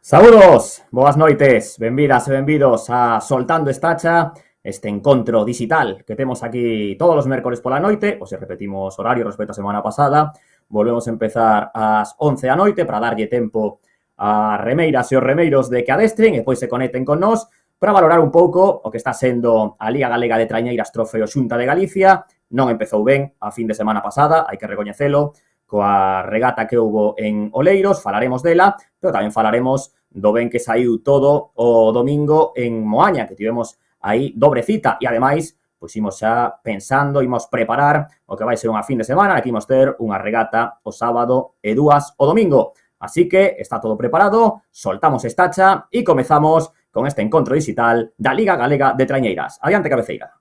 Saúdos, boas noites, benvidas e benvidos a Soltando Estacha, este encontro digital que temos aquí todos os mércores pola noite, ou se repetimos horario respecto a semana pasada, volvemos a empezar ás 11 da noite para darlle tempo a remeiras e os remeiros de que adestren e depois se conecten con nós para valorar un pouco o que está sendo a Liga Galega de Trañeiras Trofeo Xunta de Galicia. Non empezou ben a fin de semana pasada, hai que recoñecelo, coa regata que houbo en Oleiros, falaremos dela, pero tamén falaremos do ben que saiu todo o domingo en Moaña, que tivemos aí dobre cita e, ademais, pois imos xa pensando, imos preparar o que vai ser unha fin de semana, aquí imos ter unha regata o sábado e dúas o domingo. Así que está todo preparado, soltamos estacha e comezamos con este encontro digital da Liga Galega de Trañeiras. Adiante, cabeceira.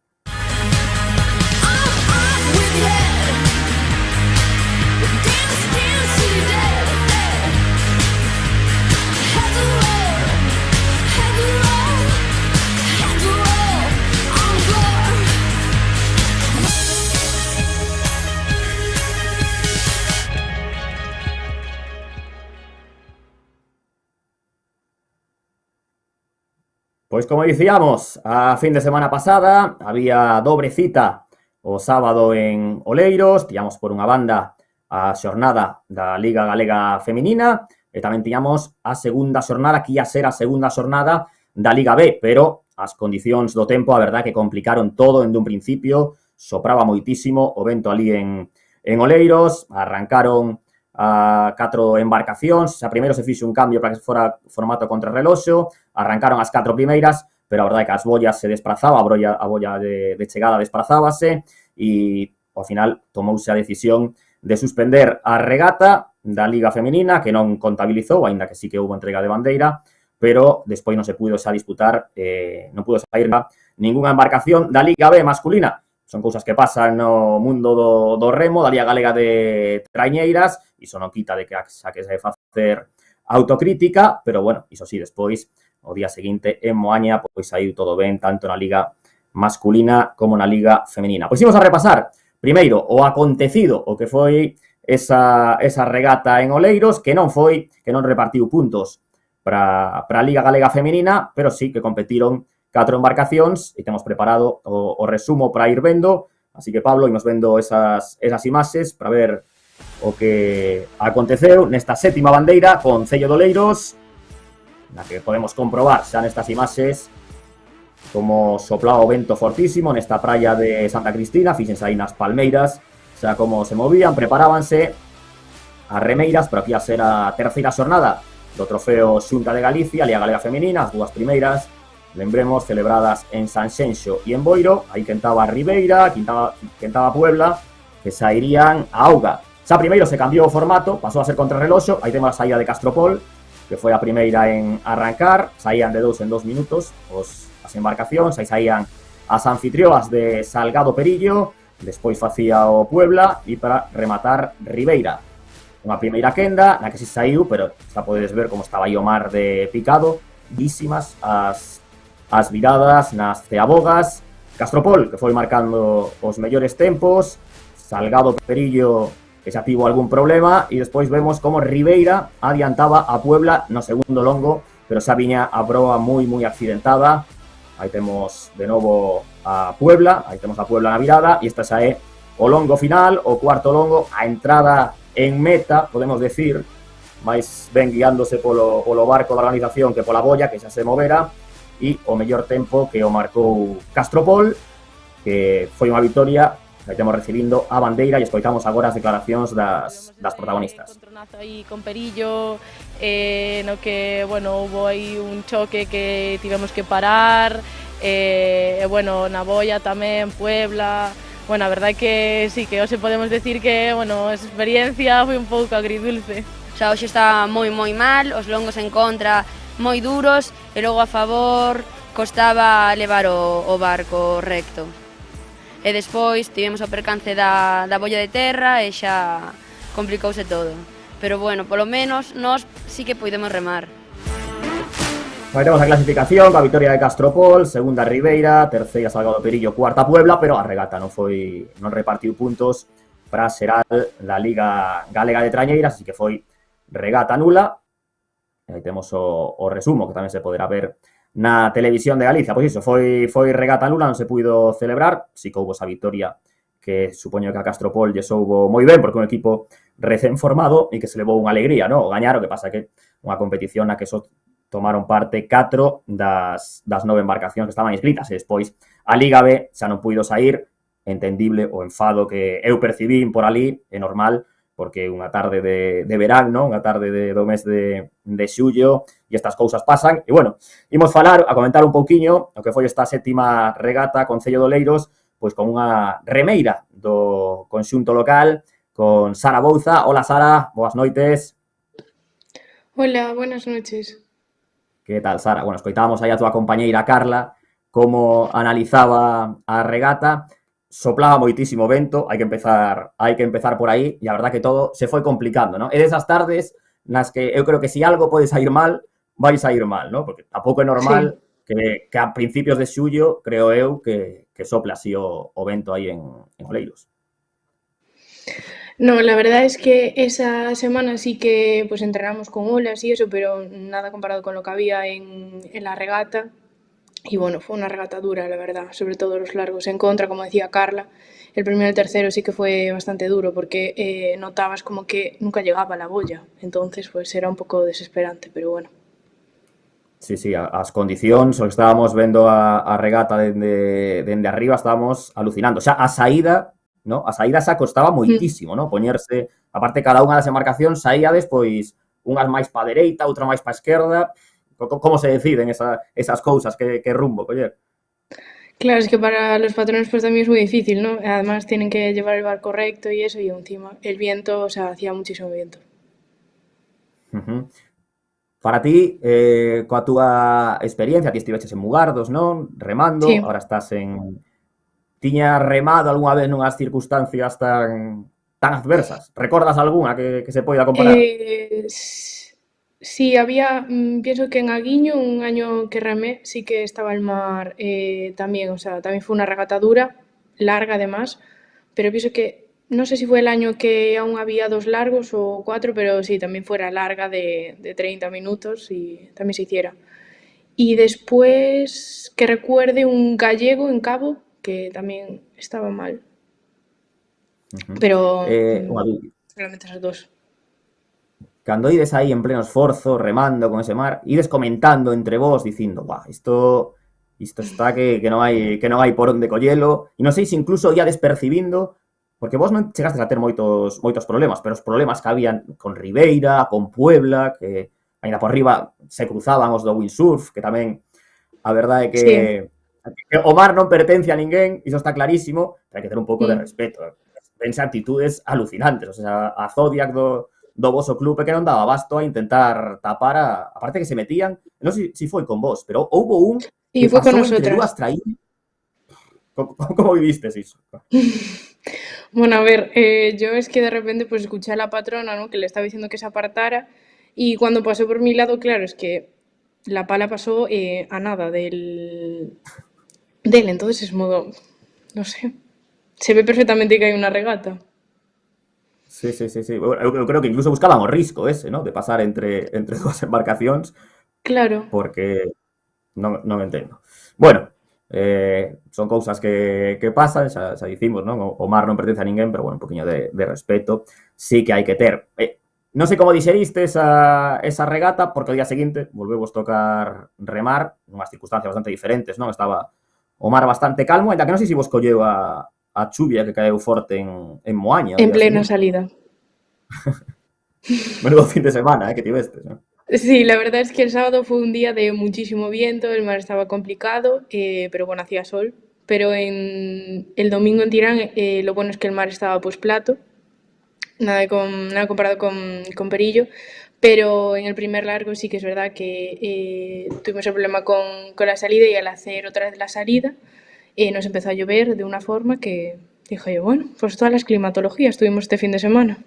Pois como dicíamos, a fin de semana pasada había dobre cita o sábado en Oleiros, tiñamos por unha banda a xornada da Liga Galega Feminina e tamén tiñamos a segunda xornada, que ia ser a segunda xornada da Liga B, pero as condicións do tempo, a verdade, que complicaron todo en dun principio, sopraba moitísimo o vento ali en Oleiros, arrancaron a 4 embarcacións, xa primeiro se fixe un cambio para que fora formato contrarreloxo, arrancaron as 4 primeiras, pero a verdade é que as bollas se desplazaba, a bolla de chegada desplazábase e ao final tomouse a decisión de suspender a regata da Liga Feminina, que non contabilizou, aínda que sí que houve entrega de bandeira, pero despois non se puido xa disputar, non pudo sair ningunha embarcación da Liga B masculina. Son cousas que pasan no mundo do remo, da Liga Galega de Trañeiras, e iso non quita de que xa que se facer autocrítica, pero bueno, iso sí, despois, o día seguinte en Moaña, pois saiu todo ben, tanto na Liga masculina como na Liga feminina. Pois imos a repasar, primeiro, o acontecido, o que foi esa regata en Oleiros, que non repartiu puntos para a Liga Galega feminina, pero sí que competiron 4 embarcacións e temos preparado o resumo para ir vendo. Así que, Pablo, imos vendo esas imaxes para ver o que aconteceu nesta sétima bandeira con Cello de Oleiros, na que podemos comprobar xa nestas imaxes como soplaba o vento fortísimo nesta praia de Santa Cristina. Fíxense aí nas palmeiras, xa como se movían, preparábanse as remeiras, pero aquí a ser a terceira xornada do trofeo Xunta de Galicia, Liga Galega Feminina, as dúas primeiras, lembremos, celebradas en Sanxenxo e en Boiro. Aí quentaba Ribeira, quentaba Puebla, que sairían a auga. Xa primeiro se cambiou o formato, pasou a ser contrarreloxo. Aí temos a saída de Castropol, que foi a primeira en arrancar. Saían de 2 en 2 minutos as embarcacións. Aí saían as anfitrioas de Salgado Perillo, despois facía o Puebla e para rematar Ribeira. Unha primeira quenda na que se saiu, pero xa podedes ver como estaba aí o mar de picado, dísimas as viradas nas ceabogas. Castropol, que foi marcando os mellores tempos, Salgado Perillo, que xa tivo algún problema, e despois vemos como Ribeira adiantaba a Puebla no segundo longo, pero xa viña a proa moi accidentada. Aí temos de novo a Puebla, na virada, e esta xa é o longo final, o cuarto longo, a entrada en meta, podemos decir, máis ben guiándose polo barco da organización que pola bolla, que xa se movera, e o mellor tempo que o marcou Castropol, que foi unha victoria. Aí temos recibindo a bandeira e escoitamos agora as declaracións das protagonistas. Encontronazo aí con Perillo, no que, bueno, houve aí un choque que tivemos que parar, bueno, na boia tamén, Puebla. Bueno, a verdade que sí, que hoxe podemos decir que, bueno, a experiencia foi un pouco agridulce. Xa hoxe está moi mal, os longos en contra moi duros e logo a favor costaba levar o barco recto. E despois tivemos o percance da bolla de terra e xa complicouse todo. Pero bueno, polo menos nós sí que podemos remar. Aí temos a clasificación, a victoria de Castropol, segunda Ribeira, terceira Salgado Perillo, cuarta Puebla, pero a regata non repartiu puntos para a xeral da Liga Galega de Trañeiras, así que foi regata nula. E aí temos o resumo, que tamén se poderá ver na televisión de Galicia. Pois iso, foi regata nula, non se puido celebrar, si que houbo esa victoria que supoño que a Castropol lle soubo moi ben, porque un equipo recén formado e que se levou unha alegría, ¿no? O gañar, o que pasa que unha competición na que só tomaron parte 4 das 9 embarcacións que estaban inscritas, e despois a Liga B xa non puido sair, entendible o enfado que eu percibín por ali, é normal, porque unha tarde de verán, non? Unha tarde do mes de xullo, e estas cousas pasan. E, bueno, imos falar, a comentar un pouquiño o que foi esta sétima regata Concello de Oleiros, pois con unha remeira do conxunto local, con Sara Bouza. Hola, Sara, boas noites. Hola, buenas noches. Que tal, Sara? Bueno, escoitábamos aí a túa compañeira Carla como analizaba a regata. Soplaba moitísimo vento, hai que empezar por aí, e a verdad que todo se foi complicando, ¿no? É desas tardes nas que eu creo que se algo pode sair mal, vai sair mal, ¿no? Porque tampouco é normal que a principios de xullo, creo eu, que sopla así o vento aí en Oleiros. No, la verdad es que esa semana sí que pues entrenamos con olas y eso, pero nada comparado con lo que había en la regata. Y bueno, fue una regata dura, la verdad, sobre todo los largos en contra, como decía Carla. El primero y el tercero sí que fue bastante duro porque notabas como que nunca llegaba la boya. Entonces, pues era un pouco desesperante, pero bueno. Sí, as condicións, o que estábamos vendo a regata dende arriba, estábamos alucinando. Xa, a saída, ¿no? A saída xa costaba moitísimo, ¿no? Poñerse, aparte, cada unha das embarcacións saíades, pois, unhas máis pa dereita, outra máis pa esquerda. Como se deciden esas cousas, que rumbo coller? Claro, es que para los patrones pues también es muy difícil, ¿no? Además tienen que llevar el barco recto y eso, y encima el viento, o sea, hacía muchísimo viento. Para ti, coa túa experiencia, ti estiveches en Mugardos, non? Remando, Sí. ahora estás en... Tiñas remado algunha vez nunhas circunstancias tan adversas? Recordas algunha que se poida comparar? Sí, había, pienso que en Aguiño, un año que remé, sí que estaba el mar también, o sea, también fue una regata dura, larga además, pero pienso que, no sé si fue el año que aún había 2 largos o 4, pero sí, también fuera larga de 30 minutos y también se hiciera. Y después que recuerde un gallego en Cabo, que también estaba mal, pero solamente esas 2. Cando ides aí en pleno esforzo, remando con ese mar, ides comentando entre vós, dicindo, "Buah, isto está que non hai por onde collelo", e non sei se incluso iades percibindo, porque vos non chegastes a ter moitos problemas, pero os problemas que habían con Ribeira, con Puebla, que aínda por riba se cruzaban os do windsurf, que tamén a verdade é que o mar non pertence a ninguén, iso está clarísimo, pero hai que ter un pouco de respeto. Vense actitudes alucinantes, o sea, a Zodiac do voso clube que non daba basto a intentar tapar aparte que se metían, non sei se foi con vos, pero houbo un que Y fue con pasou entre nosotras. dúas traídas. ¿Cómo vivistes iso? Bueno, a ver, yo es que de repente pues escuché a la patrona, ¿no? Que le estaba diciendo que se apartara y cuando pasó por mi lado, claro, es que la pala pasó a nada del entonces es modo, no sé, se ve perfectamente que hay una regata. Sí. Bueno, eu creo que incluso buscaban o risco ese, ¿no? De pasar entre dúas embarcacións, Claro. porque non entendo. Bueno, son cousas que pasan, xa dicimos, non? O mar non pertence a ninguén, pero, bueno, un poquinho de respeto sí que hai que ter. Non sei como dixeriste esa regata, porque o día seguinte volvemos tocar remar, nunhas circunstancias bastante diferentes, non? Estaba o mar bastante calmo, ainda que non sei se vos colleu a chuvia que caeu forte en Moaña. En plena salida. Menudo fin de semana, que tivestes, ¿no? Sí, la verdad es que el sábado fue un día de muchísimo viento, el mar estaba complicado, pero bueno, hacía sol. Pero en el domingo en Tirán lo bueno es que el mar estaba pues plato, nada comparado con Perillo, pero en el primer largo sí que es verdad que tuvimos el problema con la salida y al hacer otra vez la salida nos empezó a llover de una forma que dije yo, bueno, pues todas las climatologías tuvimos este fin de semana.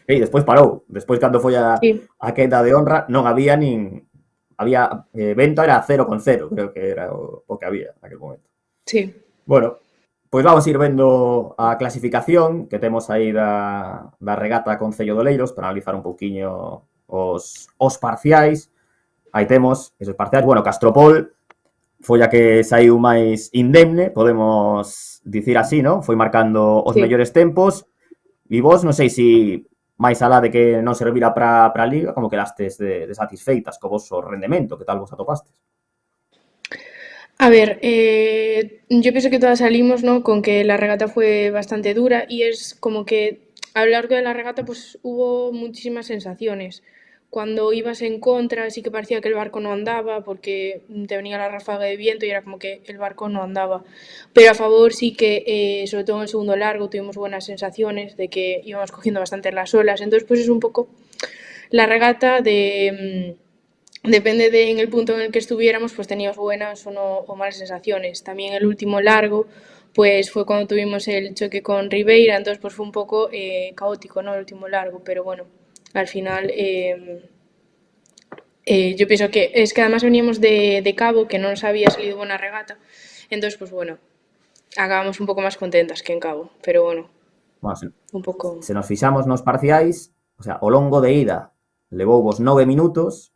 E despois parou. Despois, cando foi a quenda de honra, non había había vento, era 0,0, creo que era o que había naquele momento. Sí. Bueno, pois vamos ir vendo a clasificación que temos aí da regata Concello de Oleiros para analizar un pouquiño os parciais. Aí temos esos parciais. Bueno, Castropol foi a que saiu máis indemne, podemos dicir así, non? Foi marcando os Sí. mellores tempos. E vos, non sei se máis alá de que non servira para a Liga, como quedastes de satisfeitas co vosso rendemento, que tal vos atopastes? A ver, yo pienso que todas salimos, ¿no? Con que la regata fue bastante dura y es como que a lo largo de la regata pues hubo muchísimas sensaciones. Cuando ibas en contra sí que parecía que el barco no andaba porque te venía la ráfaga de viento y era como que el barco no andaba. Pero a favor sí que, sobre todo en el segundo largo, tuvimos buenas sensaciones de que íbamos cogiendo bastante las olas. Entonces pues es un poco la regata de... Depende de en el punto en el que estuviéramos, pues teníamos buenas o, no, o malas sensaciones. También el último largo, pues fue cuando tuvimos el choque con Ribeira, entonces pues fue un poco caótico, ¿no? El último largo, pero bueno, al final yo pienso que es que además veníamos de Cabo, que no nos había salido buena regata, entonces pues bueno, acabamos un poco más contentas que en Cabo, pero bueno, Bueno, un poco... se nos fixamos nos parciais, o sea, o longo de ida levou vos 9 minutos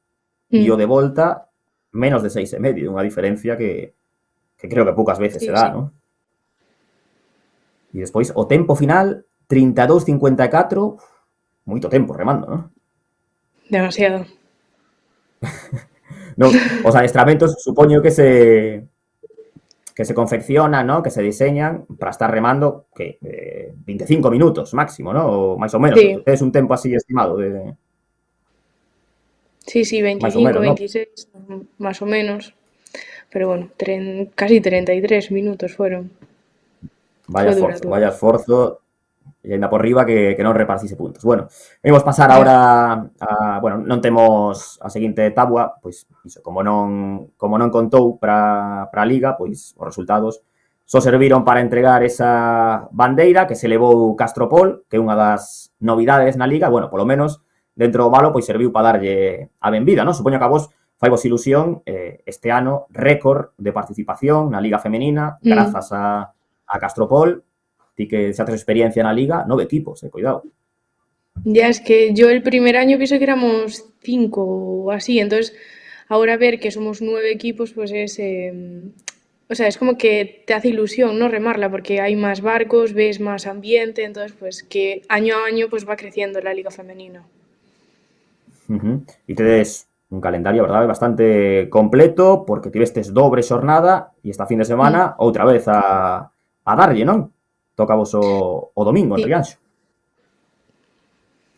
e o de volta menos de 6,5, unha diferencia que creo que poucas veces Sí, se dá, sí. non? E despois o tempo final 32,54, moito tempo remando, non? Demasiado. Non, os adestramentos supoño que se confeccionan, ¿no? Que se diseñan para estar remando que 25 minutos máximo, ¿no? O máis ou menos. Sí, Tes un tempo así estimado de sí, máis ou 25, menos, ¿no? 26, más o menos. Pero bueno, casi 33 minutos fueron. Vaya Fue dura, esforzo, dura. vaya esforzo. E ainda por riba que non repartise puntos. Bueno, imos pasar Ya. agora a, bueno, non temos a seguinte tábua, pois iso, como non contou para a Liga, pois os resultados só serviron para entregar esa bandeira que se levou Castropol, que é unha das novidades na Liga, bueno, polo menos dentro do malo, pois serviu para darlle a benvida, non? Supoño que a vos fai vos ilusión este ano récord de participación na Liga Femenina, grazas a Castropol. Ti que xa tes experiencia na Liga, 9 equipos, cuidado. Ya es que yo el primer año pienso que éramos 5 o así, entonces ahora ver que somos 9 equipos, pues es, o sea, es como que te hace ilusión, ¿no? Remarla, porque hay más barcos, ves más ambiente, entonces pues que año a año pues va creciendo la liga femenina. E tedes un calendario, verdade, bastante completo, porque tivestes dobre xornada e esta fin de semana outra vez a darlle, non? Toca vos o domingo en Sí, Rianxo.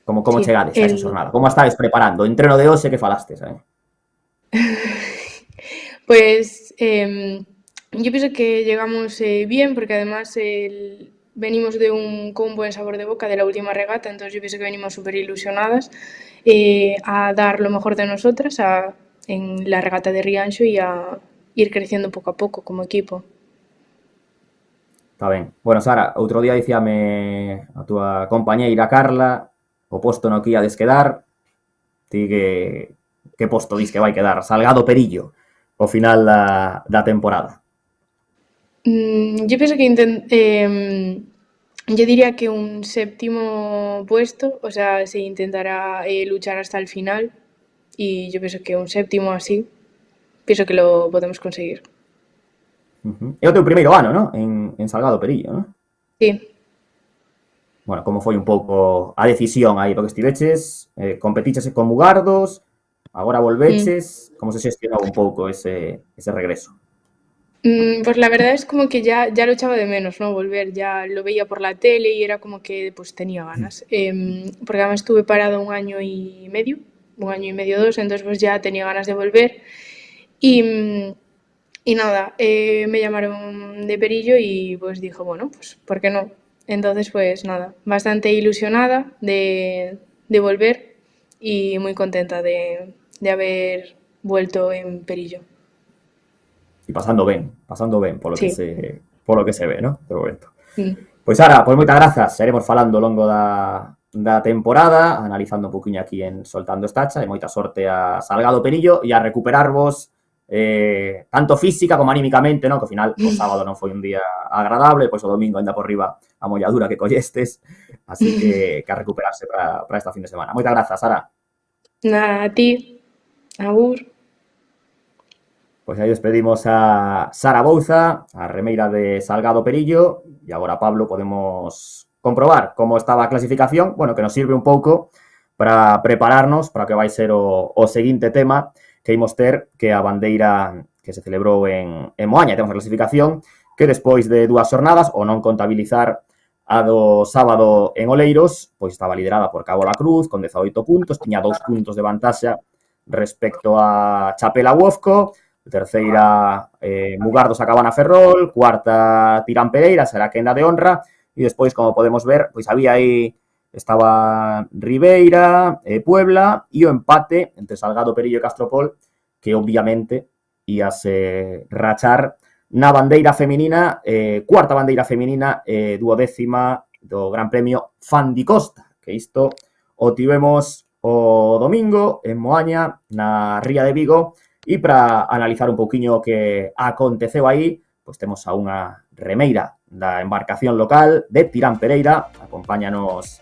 Como sí. chegades a esa xornada? Como estáis preparando? O entreno de hoxe que falastes, Pues yo pienso que llegamos bien porque además venimos con un buen sabor de boca de la última regata, entonces yo pienso que venimos súper ilusionadas a dar lo mejor de nosotras en la regata de Rianxo y a ir creciendo poco a poco como equipo. Está ben. Bueno, Sara, outro día dicíame a túa compañeira Carla o posto no que ia desquedar. Ti que posto dis que vai quedar? Salgado Perillo ao final da temporada. Yo pienso que yo diría que un séptimo puesto, o sea, se intentará luchar hasta el final y yo pienso que un séptimo así, pienso que lo podemos conseguir. É o teu primeiro ano, non? En Salgado Perillo, non? Sí. Bueno, como foi un pouco a decisión aí? Porque estiveches, competiches con Mugardos, agora volveches, como se xestionou un pouco ese regreso? Pues la verdad es como que ya lo echaba de menos, ¿no? Volver, ya lo veía por la tele y era como que pues tenía ganas. Porque además estuve parado un año y medio, 2, entonces pues ya tenía ganas de volver. Y nada, me llamaron de Perillo y pues dijo, bueno, pues ¿por qué no? Entonces pues nada, bastante ilusionada de volver y muy contenta de haber vuelto en Perillo. E pasando ben, polo Sí. que se ve, non? De momento. Mm. Pois Sara, pois moitas grazas. Seremos falando ao longo da temporada, analizando un poquinho aquí en Soltando Estacha, e moita sorte a Salgado Perillo e a recuperarvos tanto física como anímicamente, non? Que ao final o sábado non foi un día agradable, pois o domingo ainda por riba a molladura que collestes, así que a recuperarse para esta fin de semana. Moitas grazas, Sara. Nada, a ti, agur. Pois aí despedimos a Sara Bouza, a remeira de Salgado Perillo, e agora, Pablo, podemos comprobar como estaba a clasificación, bueno, que nos sirve un pouco para prepararnos para o que vai ser o seguinte tema que imos ter, que a bandeira que se celebrou en Moaña. Temos a clasificación que despois de 2 xornadas, o non contabilizar a do sábado en Oleiros, pois estaba liderada por Cabo da Cruz con 18 puntos, tiña 2 puntos de vantaxa respecto a Chapela Uofco, terceira Mugardos a Cabana Ferrol, cuarta Tirán Pereira, será quenda de honra, e despois, como podemos ver, pois había aí, estaba Ribeira, Puebla, e o empate entre Salgado Perillo e Castropol, que obviamente íase rachar na bandeira feminina, cuarta bandeira feminina, duodécima do Gran Premio Fandi Costa, que isto o tivemos o domingo en Moaña, na Ría de Vigo, e para analizar un pouquiño o que aconteceu aí, pois temos a unha remeira da embarcación local de Tirán Pereira, acompáñanos.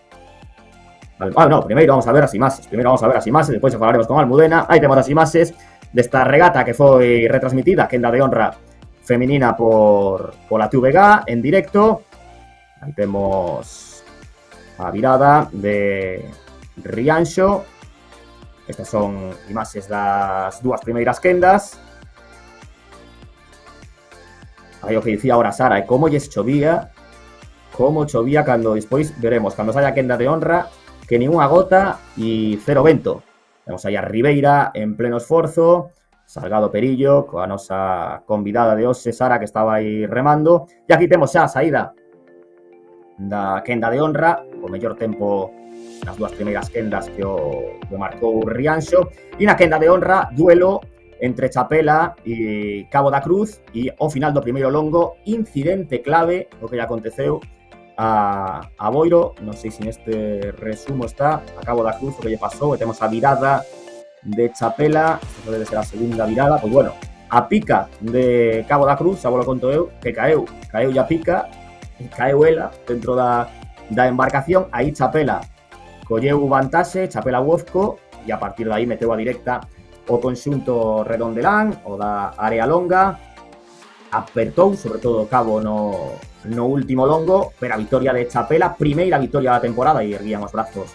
Primeiro vamos a ver as imaxes, despois falaremos con Almudena. Aí temos as imaxes desta regata que foi retransmitida, quenda de honra feminina pola TVG en directo. Aí temos a virada de Rianxo. Estas son imaxes das 2 primeiras quendas. Aí o que dicía ahora Sara, como chovía cando despois veremos, cando saia a quenda de honra, que nin unha gota e cero vento. Temos aí a Ribeira en pleno esforzo, Salgado Perillo, coa nosa convidada de hoxe, Sara, que estaba aí remando. E aquí temos xa a saída da quenda de honra, o mellor tempo nas 2 primeiras quendas que o marcou Rianxo, e na quenda de honra, duelo entre Chapela e Cabo da Cruz, e ao final do primeiro longo, incidente clave o que lle aconteceu a Boiro. Non sei se neste resumo está a Cabo da Cruz o que lle pasou, e temos a virada de Chapela, esta debe ser a segunda virada, pois bueno, a pica de Cabo da Cruz, xa vos lo conto eu, que caeu a pica, e caeu ela dentro da embarcación. Aí Chapela colleu vantaxe, Chapela Uofco, e a partir de aí meteu a directa o conxunto redondelán, o da área longa, apertou, sobre todo Cabo no último longo, pero a vitoria de Chapela, primeira vitoria da temporada, e erguían os brazos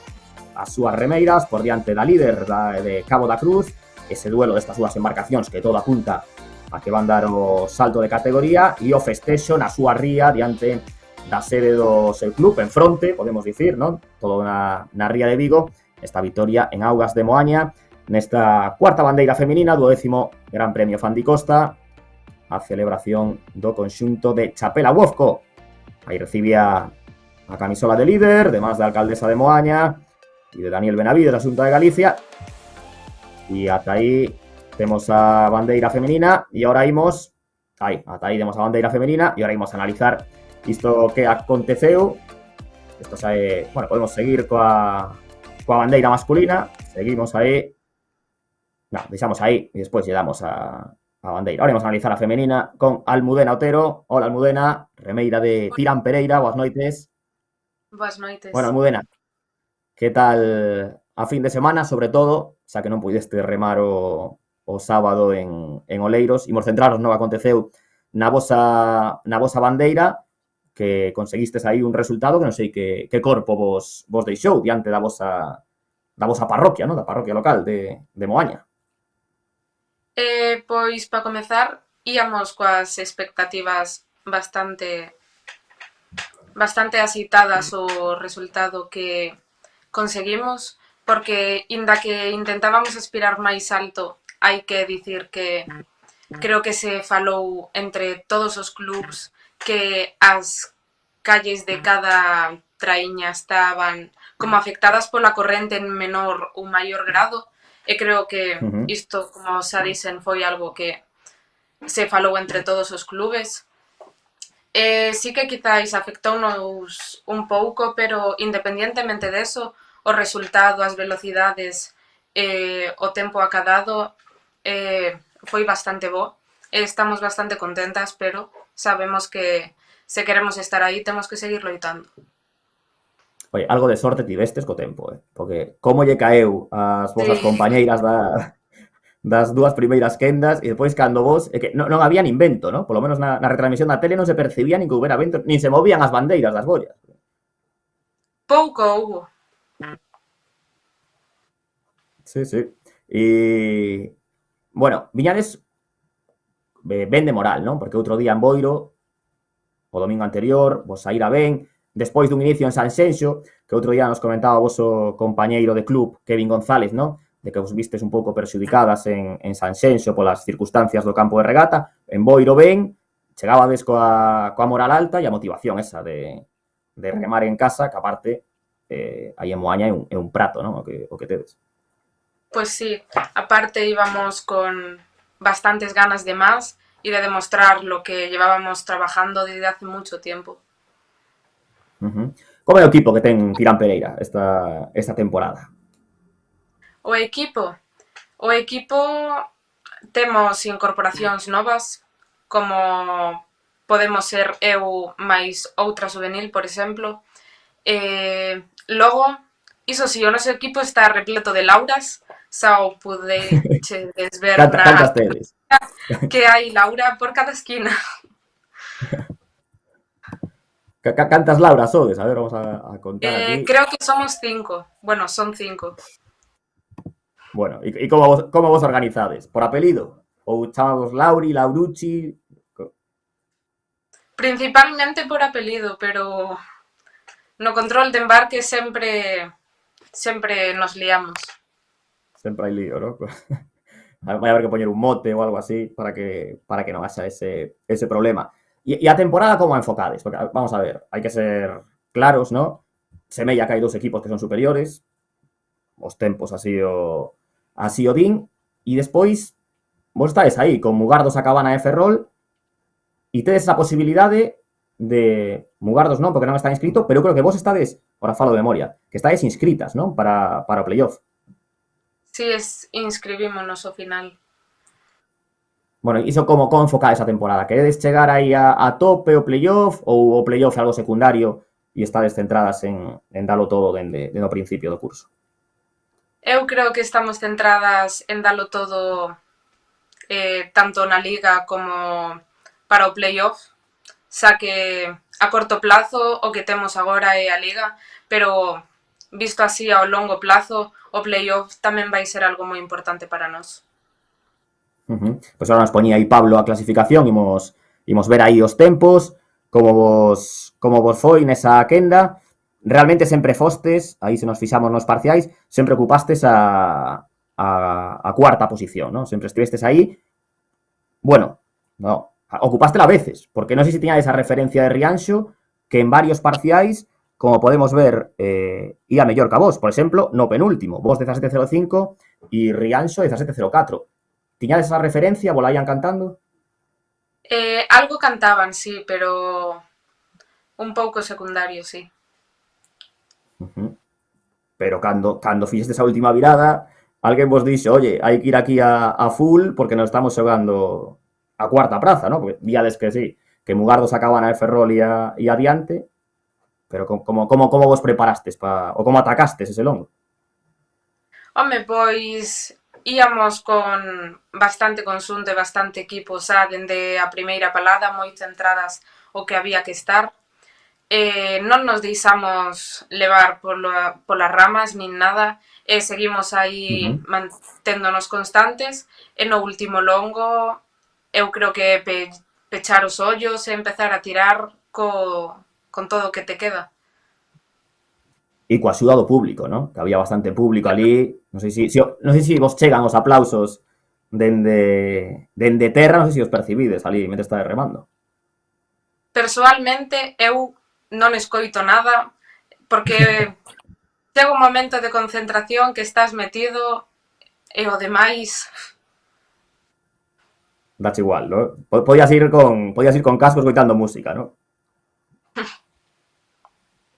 as súas remeiras por diante da líder de Cabo da Cruz. Ese duelo destas súas embarcacións que todo apunta a que van dar o salto de categoría, e o festexo na súa ría diante da sede do seu club, en fronte, podemos dicir, non? Todo na Ría de Vigo, esta vitoria en augas de Moaña, nesta cuarta bandeira feminina do 10º Gran Premio Fandi Costa, a celebración do conxunto de Chapela Uofco. Aí recibía a camisola de líder, demás da alcaldesa de Moaña e de Daniel Benavides, da Xunta de Galicia. E ata aí temos a bandeira feminina, e agora imos, ata aí temos a bandeira feminina, e agora imos a analizar isto que aconteceu. Isto bueno, podemos seguir coa bandeira masculina. Seguimos aí. Deixamos aí e despois lle damos a bandeira. Ahora vamos a analizar a femenina con Almudena Otero. Hola, Almudena, remeira de Tirán Pereira. Boas noites. Boas noites. Bueno, Almudena, que tal a fin de semana, sobre todo, xa que non pudeste remar o sábado en Oleiros? Imos centrarnos no que aconteceu na vosa bandeira, que conseguistes aí un resultado que non sei que corpo vos deixou diante da vosa parroquia, non? Da parroquia local de Moaña. Pois, para comezar, íamos coas expectativas bastante axeitadas o resultado que conseguimos, porque inda que intentábamos aspirar máis alto, hai que dicir que creo que se falou entre todos os clubs que as calles de cada traíña estaban como afectadas pola corrente en menor ou maior grado, e creo que isto, como xa dixen, foi algo que se falou entre todos os clubes. Sí que quizáis afectounos un pouco, pero independientemente deso, o resultado, as velocidades, o tempo acadado foi bastante bo. Estamos bastante contentas, pero sabemos que se queremos estar aí temos que seguir loitando. Oye, algo de sorte tivestes co tempo, porque como lle caeu as vosas Sí. compañeiras das dúas primeiras quendas e depois cando vos, é que non había nin vento, ¿no? Polo menos na retransmisión da tele non se percibía nin que houbera vento, nin se movían as bandeiras das bollas. Pouco hubo. Sí, sí. E, bueno, viñades ben de moral, non? Porque outro día en Boiro, o domingo anterior, vos saíra ben, despois dun inicio en Sanxenxo, que outro día nos comentaba o voso compañeiro de club, Kevin González, non? De que vos vistes un pouco perxudicadas en Sanxenxo polas circunstancias do campo de regata, en Boiro ben, chegabades coa moral alta e a motivación esa de remar en casa, que aparte, aí en Moaña é un prato, non? O que tedes. Pues sí, aparte íbamos con bastantes ganas de más y de demostrar lo que llevábamos trabajando desde hace mucho tiempo. Como é o equipo que ten Tirán Pereira esta temporada? O equipo temos incorporacións novas, como podemos ser eu máis outra juvenil, por exemplo. Logo, iso si, o noso equipo está repleto de Lauras, xa o pudeches ver Cantas tedes? que hai Laura por cada esquina. Cantas Laura sodes? A ver, vamos a contar aquí. Creo que somos 5. Bueno, son 5. Bueno, e como vos organizades? Por apelido? Ou chamamos Lauri, Laurucci? Principalmente por apelido, pero no control de embarque sempre nos liamos. Sempre hai lío, ¿no? Vai haber que poñer un mote ou algo así para que non haxa ese problema. E a temporada como a enfocades? Porque, vamos a ver, hai que ser claros, ¿no? Semella que hai dous equipos que son superiores, os tempos así o din, e despois vos estáis aí con Mugardos, a Cabana e Ferrol e tedes esa posibilidade de Mugardos non, porque non está inscrito, pero eu creo que vos estades, ora falo de memoria, que estades inscritas, non? Para o playoff. Sí, inscribímonos ao final. Bueno, iso como enfocades a temporada? Queredes chegar aí a tope o playoff ou o playoff algo secundario e estades centradas en dalo todo dende o principio do curso? Eu creo que estamos centradas en dalo todo tanto na liga como para o playoff, xa que a corto plazo o que temos agora é a liga, pero visto así ao longo plazo, o playoff tamén vai ser algo moi importante para nós. Pois agora nos poñía aí Pablo a clasificación, imos ver aí os tempos, como vos foi nesa quenda. Realmente sempre fostes, aí se nos fixamos nos parciais, sempre ocupastes a cuarta posición, ¿no? Sempre estivestes aí. Bueno, no, ocupástela a veces, porque non sei se tiña esa referencia de Rianxo, que en varios parciais, como podemos ver, ia mellor que a vos. Por exemplo, no penúltimo, vos 17.05 e Rianxo 17.04. Tiñades esa referencia? Vos la ian cantando? Algo cantaban, sí, pero un pouco secundario, sí. Pero cando fixestes a última virada, alguén vos dixo, oye, hai que ir aquí a full porque nos estamos xogando a cuarta praza, ¿no? Porque víades que sí, que Mugardos, a Cabana e Ferrol e adiante, pero como vos preparastes ou como atacastes ese longo? Home, pois íamos con bastante consunto e bastante equipo xa dende a primeira palada, moi centradas o que había que estar. Non nos deixamos levar polas ramas nin nada, seguimos aí manténdonos constantes, e no último longo eu creo que pechar os ollos e empezar a tirar con todo o que te queda. E coa axuda do público, ¿no? Que había bastante público ali. Non sei se vos chegan os aplausos dende terra, non sei se os percibides ali mentre estades remando. Persoalmente, eu non escoito nada, porque chega un momento de concentración que estás metido e o demais... Dache igual, ¿no? Podías ir con cascos escoitando música, ¿no?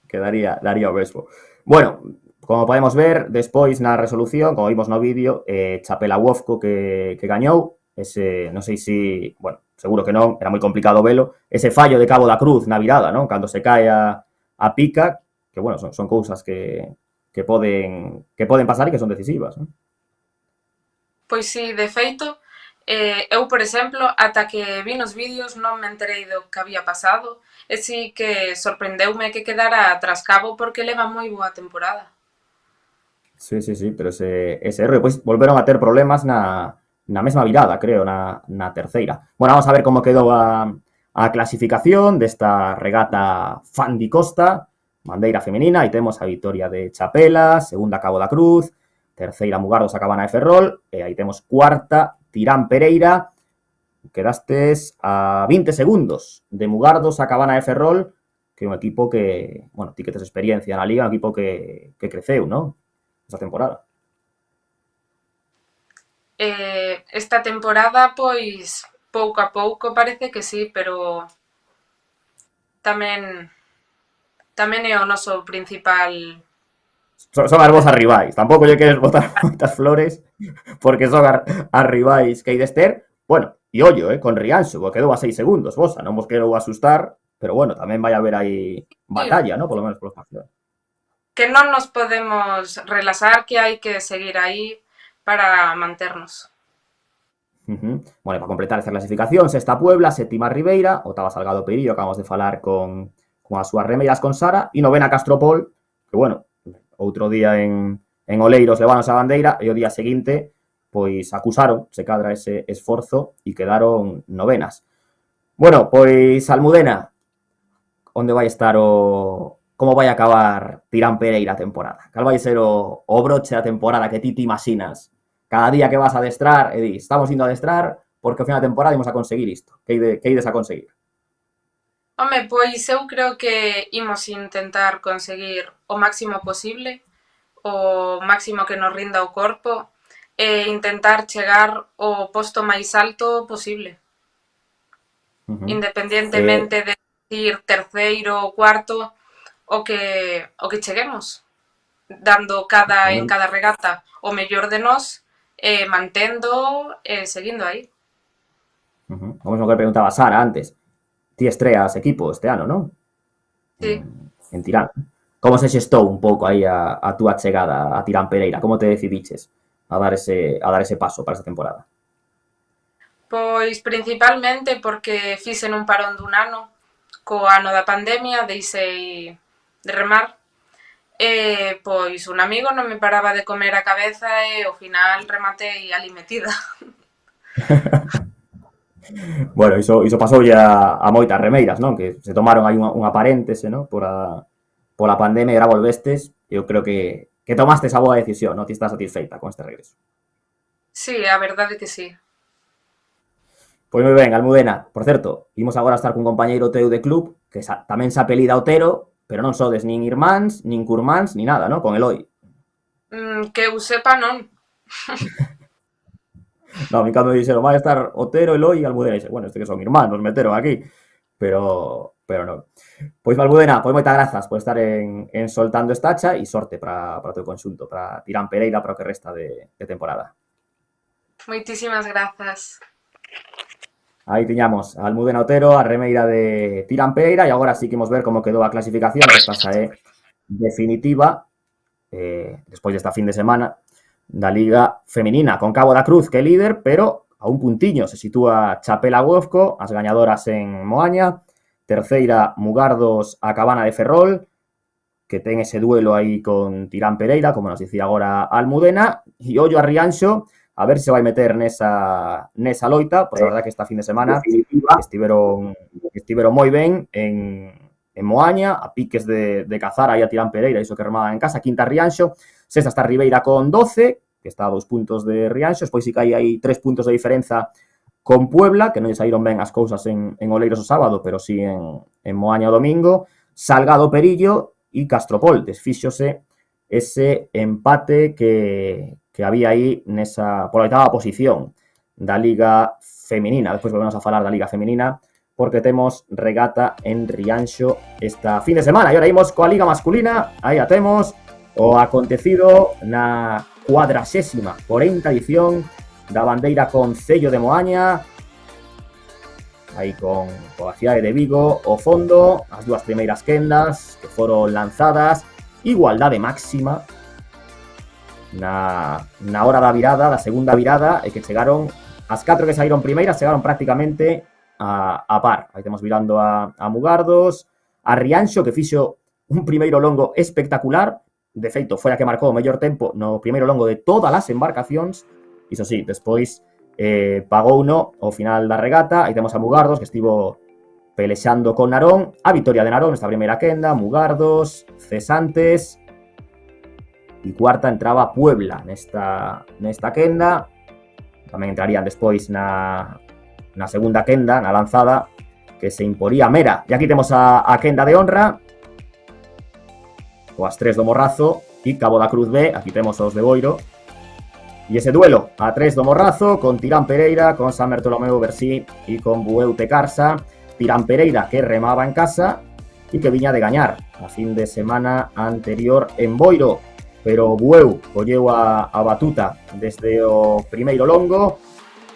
Que daría o mesmo. Bueno, como podemos ver, despois na resolución, como vimos no vídeo, Chapela Wofco que gañou, ese, non sei se, bueno, seguro que non, era moi complicado velo, ese fallo de Cabo da Cruz na virada, non? Cando se cae a pica, bueno, son cousas que poden pasar e que son decisivas, non? Pois sí, de feito, eu, por exemplo, ata que vi nos vídeos non me enterei do que había pasado, e sí que sorprendeume que quedara tras cabo porque leva moi boa temporada. Sí, pero ese erro, depois volveron a ter problemas na mesma virada, creo, na terceira. Bueno, vamos a ver como quedou a clasificación desta regata Fandi Costa, bandeira femenina, e temos a vitoria de Chapela, segunda Cabo da Cruz, terceira Mugardos a Cabana de Ferrol, e aí temos cuarta Tirán Pereira, quedastes a 20 segundos de Mugardos a Cabana de Ferrol, que é un equipo que, bueno, ti que tes experiencia na liga, un equipo que creceu, non? Esta temporada. Esta temporada, pois, pouco a pouco parece que sí, pero tamén é o noso principal. Son as vosas rivais, tampouco lle queres botar moitas flores, porque son as rivais que hai de ter. Bueno, e ollo, con Rianxo, porque quedou a 6 segundos, vosa, non vos quero asustar, pero bueno, tamén vai haber aí batalla, ¿no? Por lo menos polos partidos. Que non nos podemos relaxar, que hai que seguir aí para manternos. Bueno, para completar esta clasificación, sexta Puebla, séptima Ribeira, octava Salgado Perillo, acabamos de falar con as súas remeiras con Sara, e novena Castropol, que bueno, outro día en Oleiros levanos a bandeira, e o día seguinte, pois acusaron, se cadra ese esforzo, e quedaron novenas. Bueno, pois Almudena, onde vai estar como vai acabar Tirán Pereira a temporada? Cal vai ser o broche da temporada que ti te imaginas? Cada día que vas a adestrar, e di, estamos indo a adestrar porque ao final da temporada imos a conseguir isto. Que ides a conseguir? Home, pois eu creo que imos intentar conseguir o máximo posible, o máximo que nos rinda o corpo, e intentar chegar ao posto máis alto posible. Independientemente de ir terceiro ou cuarto, o que cheguemos, dando en cada regata o mellor de nós, mantendo e seguindo aí. Vamos a lo que preguntaba Sara antes. Ti estreas equipo este ano, non? Sí. En Tirán. Como se xestou un pouco aí a túa chegada a Tirán Pereira? Como te decidiches a dar ese paso para esta temporada? Pois principalmente porque fixen un parón dun ano, co ano da pandemia, deixei de remar, e pois un amigo non me paraba de comer a cabeza e ao final rematei ali metida. Bueno, iso pasoulle a moitas remeiras, non? Que se tomaron aí unha paréntese, non? Pola pandemia e agora volvestes, eu creo que tomastes a boa decisión, non? Ti estás satisfeita con este regreso. Sí, a verdade que sí. Pois moi ben, Almudena. Por certo, imos agora a estar cun compañeiro teu de club que tamén se apelida Otero, pero non sodes nin irmáns, nin curmáns, ni nada, non? Con Eloi. Que eu sepa, non. No, a mí cando me dixeron, vai estar Otero, Eloi e Almudena, dixe, bueno, que son irmáns, nos meteron aquí, pero non. Pois, Almudena, pois moitas grazas por estar en Soltando Estacha e sorte para o teu conxunto, para Tirán Pereira, para o que resta de temporada. Moitísimas grazas. Aí tiñamos a Almudena Otero, a remeira de Tirán Pereira, e agora sí que imos ver como quedou a clasificación, que esta xa é definitiva, despois desta fin de semana, da Liga Femenina, con Cabo da Cruz, que é líder, pero a un puntiño se sitúa Chapela Huesco, as gañadoras en Moaña, terceira Mugardos a Cabana de Ferrol, que ten ese duelo aí con Tirán Pereira, como nos dicía agora Almudena, e ollo a Rianxo, a ver se vai meter nesa loita, pois a verdade que esta fin de semana estiveron moi ben en Moaña, a piques de cazar aí a Tirán Pereira, iso que remaban en casa, quinta Rianxo, sexta está Ribeira con 12, que está a 2 puntos de Rianxo, pois si que hai 3 puntos de diferenza con Puebla, que non lle saíron ben as cousas en Oleiros o sábado, pero si en Moaña o domingo, Salgado Perillo e Castropol, desfíxose ese empate que había aí pola oitava posición da Liga Femenina. Despois volvemos a falar da Liga Femenina, porque temos regata en Rianxo esta fin de semana. E ahora imos coa Liga Masculina, aí a temos o acontecido na 40ª edición da bandeira Concello de Moaña, aí con a cidade de Vigo, o fondo, as dúas primeiras quendas que foron lanzadas, igualdade máxima na hora da virada, da segunda virada, e que chegaron, as 4 que saíron primeiras chegaron prácticamente a par. Aí temos virando a Mugardos, a Rianxo, que fixo un primeiro longo espectacular, de feito, foi a que marcou o mellor tempo no primeiro longo de todas as embarcacións. Iso sí, despois pagou uno ao final da regata. Aí temos a Mugardos, que estivo pelexando con Narón. A vitoria de Narón nesta primeira quenda, Mugardos, Cesantes, e cuarta entraba Puebla nesta quenda. Tamén entrarían despois na segunda quenda, na lanzada, que se imporía Mera. E aquí temos a quenda de honra, coas 3 do Morrazo e Cabo da Cruz B. Aquí temos os de Boiro. E ese duelo a 3 do Morrazo con Tirán Pereira, con San Bartolomeu Bersí e con Bueu Tecarsa. Tirán Pereira, que remaba en casa e que viña de gañar a fin de semana anterior en Boiro. Pero Bueu colleu a batuta desde o primeiro longo,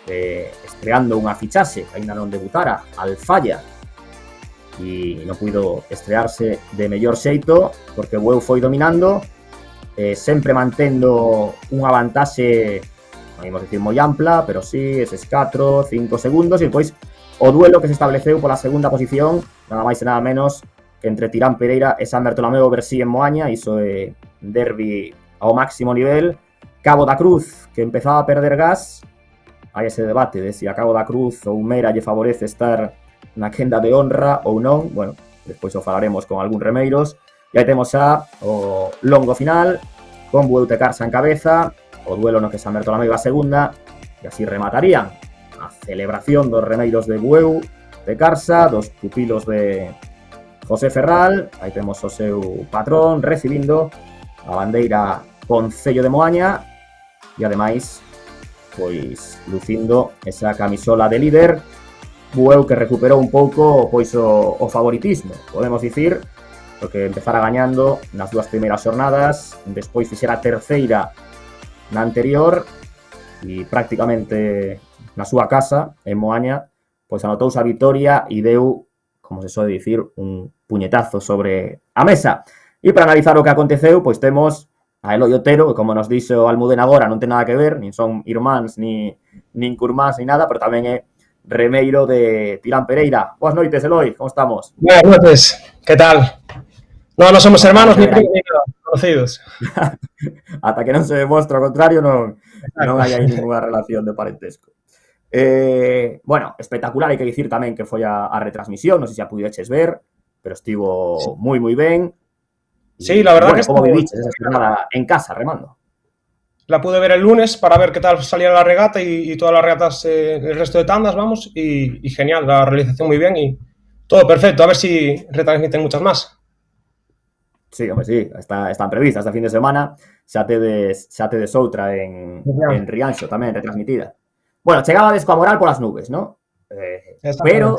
estreando unha fichaxe que ainda non debutara, Alfalla, e non puido estrearse de mellor xeito, porque Bueu foi dominando, sempre mantendo unha vantaxe, non imos dicir moi ampla, pero sí, eses 4, 5 segundos, e depois o duelo que se estableceu pola segunda posición, nada máis e nada menos que entre Tirán Pereira e San Bartolomeu Bersí en Moaña. Iso é derbi ao máximo nivel. Cabo da Cruz, que empezaba a perder gas, hai ese debate de se a Cabo da Cruz ou Mera lle favorece estar na quenda de honra ou non. Bueno, despois o falaremos con algún remeiros. E aí temos o longo final, con Bueu Tecarsa en cabeza, o duelo no que San Bartolomeu a segunda, e así rematarían a celebración dos remeiros de Bueu Tecarsa, dos pupilos de José Ferral. Aí temos o seu patrón recibindo a bandeira con sello de Moaña e ademais pois lucindo esa camisola de líder. Bueu que recuperou un pouco pois o favoritismo, podemos dicir, porque empezara gañando nas 2 primeiras xornadas, despois fixera a terceira na anterior e prácticamente na súa casa, en Moaña, pois anotouse a vitoria e deu, como se soe dicir, un puñetazo sobre a mesa. E para analizar o que aconteceu, pois temos a Eloi Otero, que como nos dixo Almudena agora non ten nada que ver, nin son irmáns, nin curmáns, nin nada, pero tamén é remeiro de Tirán Pereira. Boas noites, Eloi, como estamos? Buenas noches, ¿qué tal? No, no somos hermanos ni primos ni nada, conocidos. Ata que non se demostra o contrario, non hai aí ninguna relación de parentesco. Bueno, espectacular, hai que dicir tamén que foi a retransmisión, non sei se a pudeches ver, pero estivo moi ben. Sí, la verdad, bueno, que como viviches esa jornada en casa remando? La pude ver el lunes para ver qué tal salía la regata y todas las regatas, el resto de tandas, vamos, y genial, la realización muy bien y todo perfecto. A ver si retransmiten muchas más. Sí, hombre, sí, están previstas este fin de semana. Xa tedes outra en Rianxo tamén retransmitida. Bueno, chegabades coa moral polas nubes, ¿no? Pero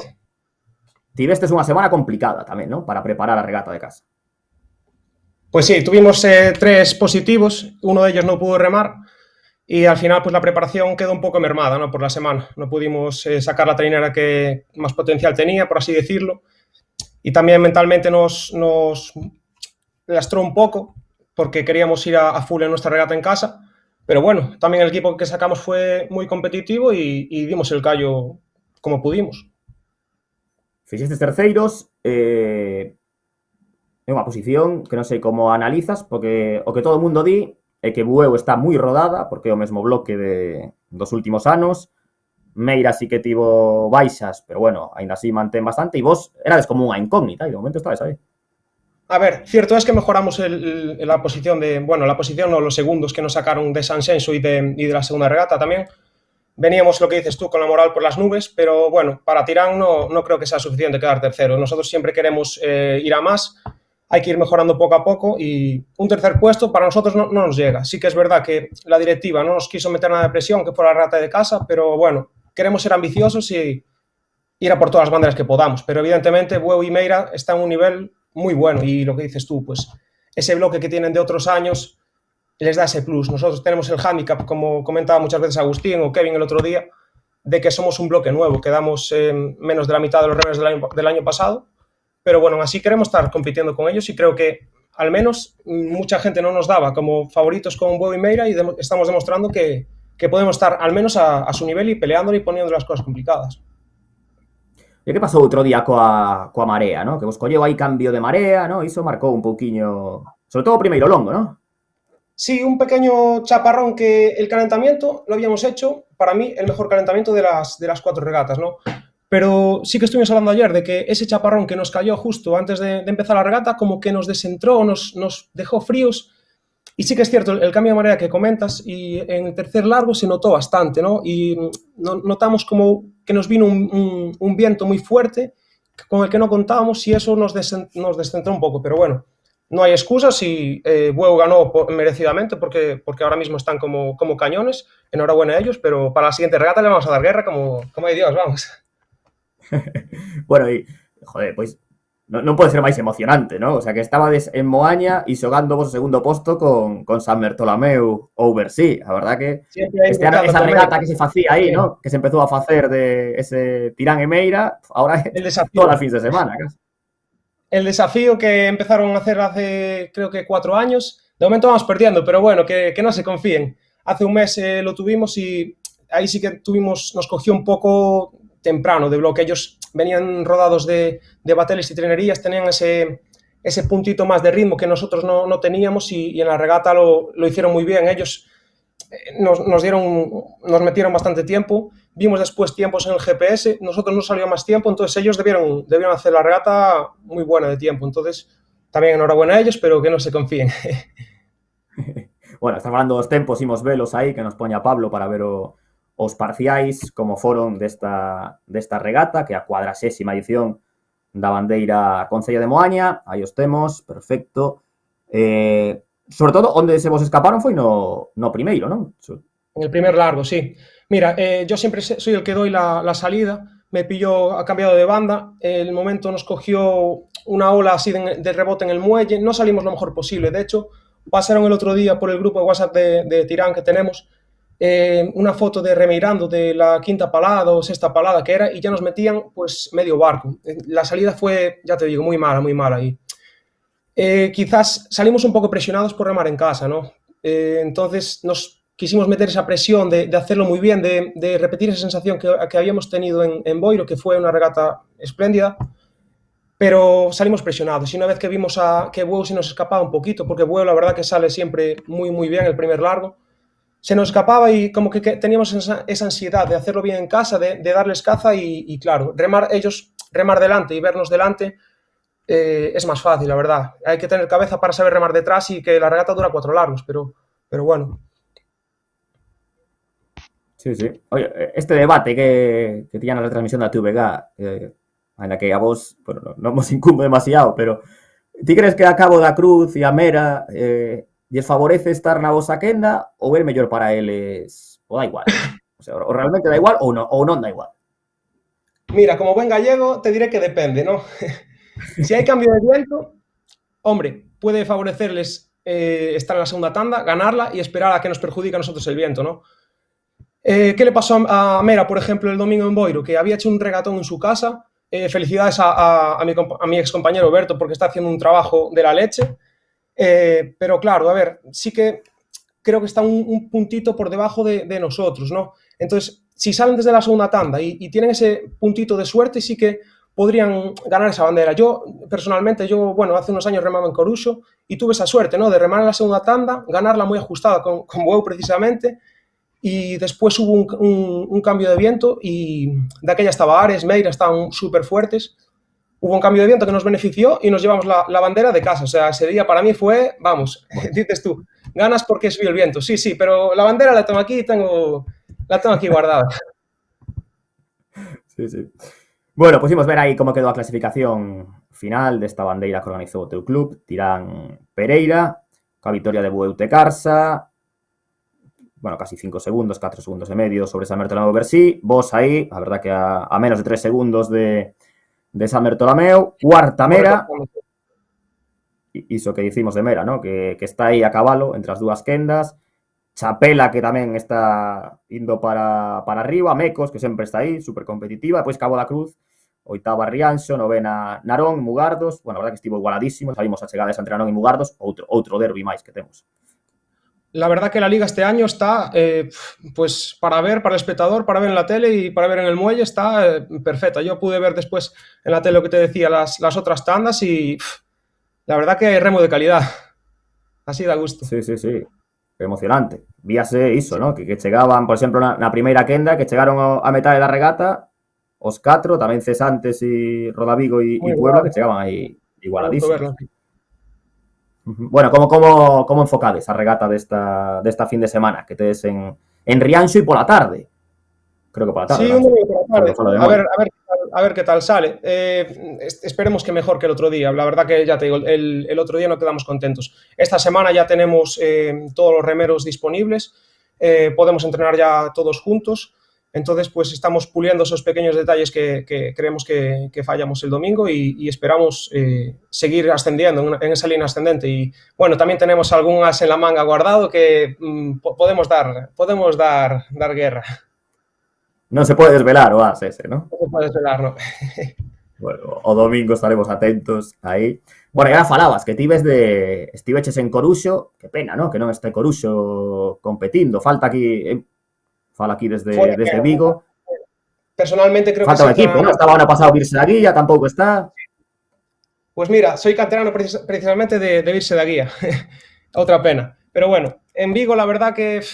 tivestes unha semana complicada tamén, ¿no? Para preparar a regata de casa. Pues sí, tuvimos 3 positivos, uno de ellos no pudo remar y al final pues la preparación quedó un poco mermada, ¿no? Por la semana. No pudimos sacar la trainera que más potencial tenía, por así decirlo, y también mentalmente nos lastró un poco porque queríamos ir a full en nuestra regata en casa, pero bueno, también el equipo que sacamos fue muy competitivo y dimos el callo como pudimos. Fixestes terceiros, é unha posición que non sei como analizas, porque o que todo o mundo di é que Bueu está moi rodada, porque é o mesmo bloque dos últimos anos. Meira sí que tivo baixas, pero bueno, aínda así mantén bastante, e vos erades como unha incógnita, e de momento estades aí. A ver, cierto es que mejoramos la posición la posición o los segundos que nos sacaron de San Senso y de la segunda regata también. Veníamos, lo que dices tú, con la moral por las nubes, pero bueno, para Tirán no creo que sea suficiente quedar tercero. Nosotros siempre queremos ir a más. Hay que ir mejorando poco a poco y un tercer puesto para nosotros no nos llega. Sí que es verdad que la directiva no nos quiso meter nada de presión, que fuera la regata de casa, pero bueno, queremos ser ambiciosos y ir a por todas las banderas que podamos. Pero evidentemente Bueu y Meira están a un nivel muy bueno y lo que dices tú, pues ese bloque que tienen de otros años les da ese plus. Nosotros tenemos el hándicap, como comentaba muchas veces Agustín o Kevin el otro día, de que somos un bloque nuevo, quedamos menos de la mitad de los revés del año pasado, pero bueno, así queremos estar compitiendo con ellos y creo que al menos mucha gente no nos daba como favoritos con Bueu y Meira, y estamos demostrando que podemos estar al menos a su nivel y peleándole y poniendo las cosas complicadas. E que pasou outro día coa marea, ¿no? Que vos colleu aí cambio de marea, ¿no? Iso marcou un pouquiño, sobre todo o primeiro longo, ¿no? Sí, un pequeño chaparrón que el calentamiento lo habíamos hecho, para mí, el mejor calentamiento de las 4 regatas, ¿no? Pero sí que estuvimos hablando ayer de que ese chaparrón que nos cayó justo antes de empezar la regata, como que nos descentró, nos dejó fríos. Y sí que es cierto, el cambio de marea que comentas, y en el tercer largo se notó bastante, ¿no? Y notamos como que nos vino un viento muy fuerte con el que no contábamos, y eso nos descentró un poco. Pero bueno, no hay excusas, y Bueu ganó merecidamente porque ahora mismo están como cañones. Enhorabuena a ellos, pero para la siguiente regata le vamos a dar guerra como hay Dios, vamos. Bueno, e, joder, pois non pode ser máis emocionante, ¿no? O sea, que estabades en Moaña e xogando vos o segundo posto con San Bertolameu Oversea. A verdad que esa regata que se facía aí, ¿no? Que se empezou a facer de ese Tirán e Meira, ahora é todas as fins de semana, casi. El desafío que empezaron a hacer hace, creo que 4 años, de momento vamos perdiendo, pero bueno, que no se confíen. Hace un mes lo tuvimos y ahí sí que nos cogió un poco temprano de bloque. Ellos venían rodados de bateles y trenerías, tenían ese puntito más de ritmo que nosotros no teníamos, y en la regata lo hicieron muy bien. Ellos nos metieron bastante tiempo, vimos después tiempos en el GPS, nosotros no salió más tiempo, entonces ellos debieron hacer la regata muy buena de tiempo. Entonces también enhorabuena a ellos, pero que no se confíen. Bueno, está falando dos tempos, imos velos aí, que nos poña Pablo para ver os parciais como foron desta regata, que é a 40ª edición da bandeira Concello de Moaña. Aí os temos, perfecto. Sobre todo, onde se vos escaparon foi no primeiro, non? En el primer largo, sí. Mira, yo siempre soy el que doy la salida, me pilló, ha cambiado de banda, el momento nos cogió una ola así de rebote en el muelle, no salimos lo mejor posible. De hecho, pasaron el otro día por el grupo de WhatsApp de Tirán que tenemos, una foto de remirando de la 5ª palada o 6ª palada que era, y ya nos metían pues medio barco. La salida fue, ya te digo, muy mala. Y quizás salimos un poco presionados por remar en casa, ¿no? Entonces nos quisimos meter esa presión de hacerlo muy bien, de repetir esa sensación que habíamos tenido en Boiro, que fue una regata espléndida, pero salimos presionados. Y una vez que vimos que Bueu se nos escapaba un poquito, porque Bueu la verdad que sale siempre muy bien el primer largo, se nos escapaba, y como que teníamos esa ansiedad de hacerlo bien en casa, de darles caza, y claro, remar delante y vernos delante es más fácil, la verdad. Hay que tener cabeza para saber remar detrás, y que la regata dura 4 largos, pero bueno. Sí. Oye, este debate que tiña na retransmisión da TVG, en la que a vos, bueno, non vos incumbe demasiado, pero ti crees que a Cabo da Cruz e a Mera lles favorece estar na vosa quenda, ou é mellor para eles, ou da igual? O sea, o realmente da igual ou non da igual? Mira, como buen gallego te diré que depende, ¿no? Si hay cambio de viento, hombre, puede favorecerles estar en la segunda tanda, ganarla y esperar a que nos perjudique a nosotros el viento, ¿no? ¿Qué le pasó a Mera, por ejemplo, el domingo en Boiro? Que había hecho un regatón en su casa. Felicidades a mi ex compañero Berto, porque está haciendo un trabajo de la leche. Pero claro, a ver, sí que creo que está un puntito por debajo de nosotros, ¿no? Entonces, si salen desde la segunda tanda y tienen ese puntito de suerte, sí que podrían ganar esa bandera. Yo, personalmente, bueno, hace unos años remaba en Coruxo y tuve esa suerte, ¿no? De remar en la segunda tanda, ganarla muy ajustada con Bueu precisamente, y después hubo un cambio de viento, y de aquella estaba Ares, Meira, estaban súper fuertes. Hubo un cambio de viento que nos benefició y nos llevamos la bandera de casa. O sea, ese día para mí fue, vamos, dices tú, ganas porque subió el viento. Sí, pero la bandera la tengo aquí guardada. Sí. Bueno, pues imos ver aí como quedou a clasificación final desta bandeira que organizou o teu club, Tirán Pereira, coa vitoria de Bueu Tecarsa, bueno, casi 5 segundos, 4 segundos e medio sobre San Bertolameu Oversea. Vos aí, a verdad que a menos de 3 segundos de San Bertolameu, cuarta Mera, iso que dicimos de Mera, ¿no? Que está aí a cabalo entre as dúas quendas, Chapela, que tamén está indo para arriba, Mecos, que sempre está aí, super competitiva, e pois Cabo da Cruz, oitava Rianxo, novena Narón, Mugardos. Bueno, a verdad que estivo igualadísimo. Sabimos a chegada esa entre Narón e Mugardos, outro derbi máis que temos. La verdad que la liga este año está, pues para ver, para el espectador, para ver en la tele y para ver en el muelle, está perfecta. Yo pude ver después en la tele lo que te decía, las otras tandas y la verdad que hay remo de calidad. Así da gusto. Sí, sí, sí. Emocionante. Víase iso, ¿no? Que chegaban, por exemplo, na primeira quenda, que chegaron a metade da regata, os 4, tamén Cesantes e Rodavigo e Puebla, que chegaban aí igualadísimos. Bueno, como enfocades a regata desta fin de semana que tedes en Rianxo e pola tarde? Creo que pola tarde. Sí, un domingo pola tarde. A ver qué tal sale. Esperemos que mejor que el otro día. La verdad que ya te digo, el otro día no quedamos contentos. Esta semana ya tenemos todos los remeros disponibles. Podemos entrenar ya todos juntos. Entonces, pues estamos puliendo esos pequeños detalles que creemos que fallamos el domingo y esperamos seguir ascendiendo en esa línea ascendente. Y bueno, también tenemos algún as en la manga guardado que podemos dar guerra. Non se pode desvelar o as ese, ¿no? Non se pode desvelar, non. Bueno, o domingo estaremos atentos aí. Bueno, e agora falabas que estiveches en Coruxo, que pena, ¿no? Que non este Coruxo competindo. Fala aquí desde Vigo. Personalmente creo falta que... Falta o equipo, ¿no? Estaba ano pasado Virse da Guía, tampouco está. Pues mira, soy canterano precisamente de Virse da Guía. Otra pena. Pero bueno, en Vigo la verdad que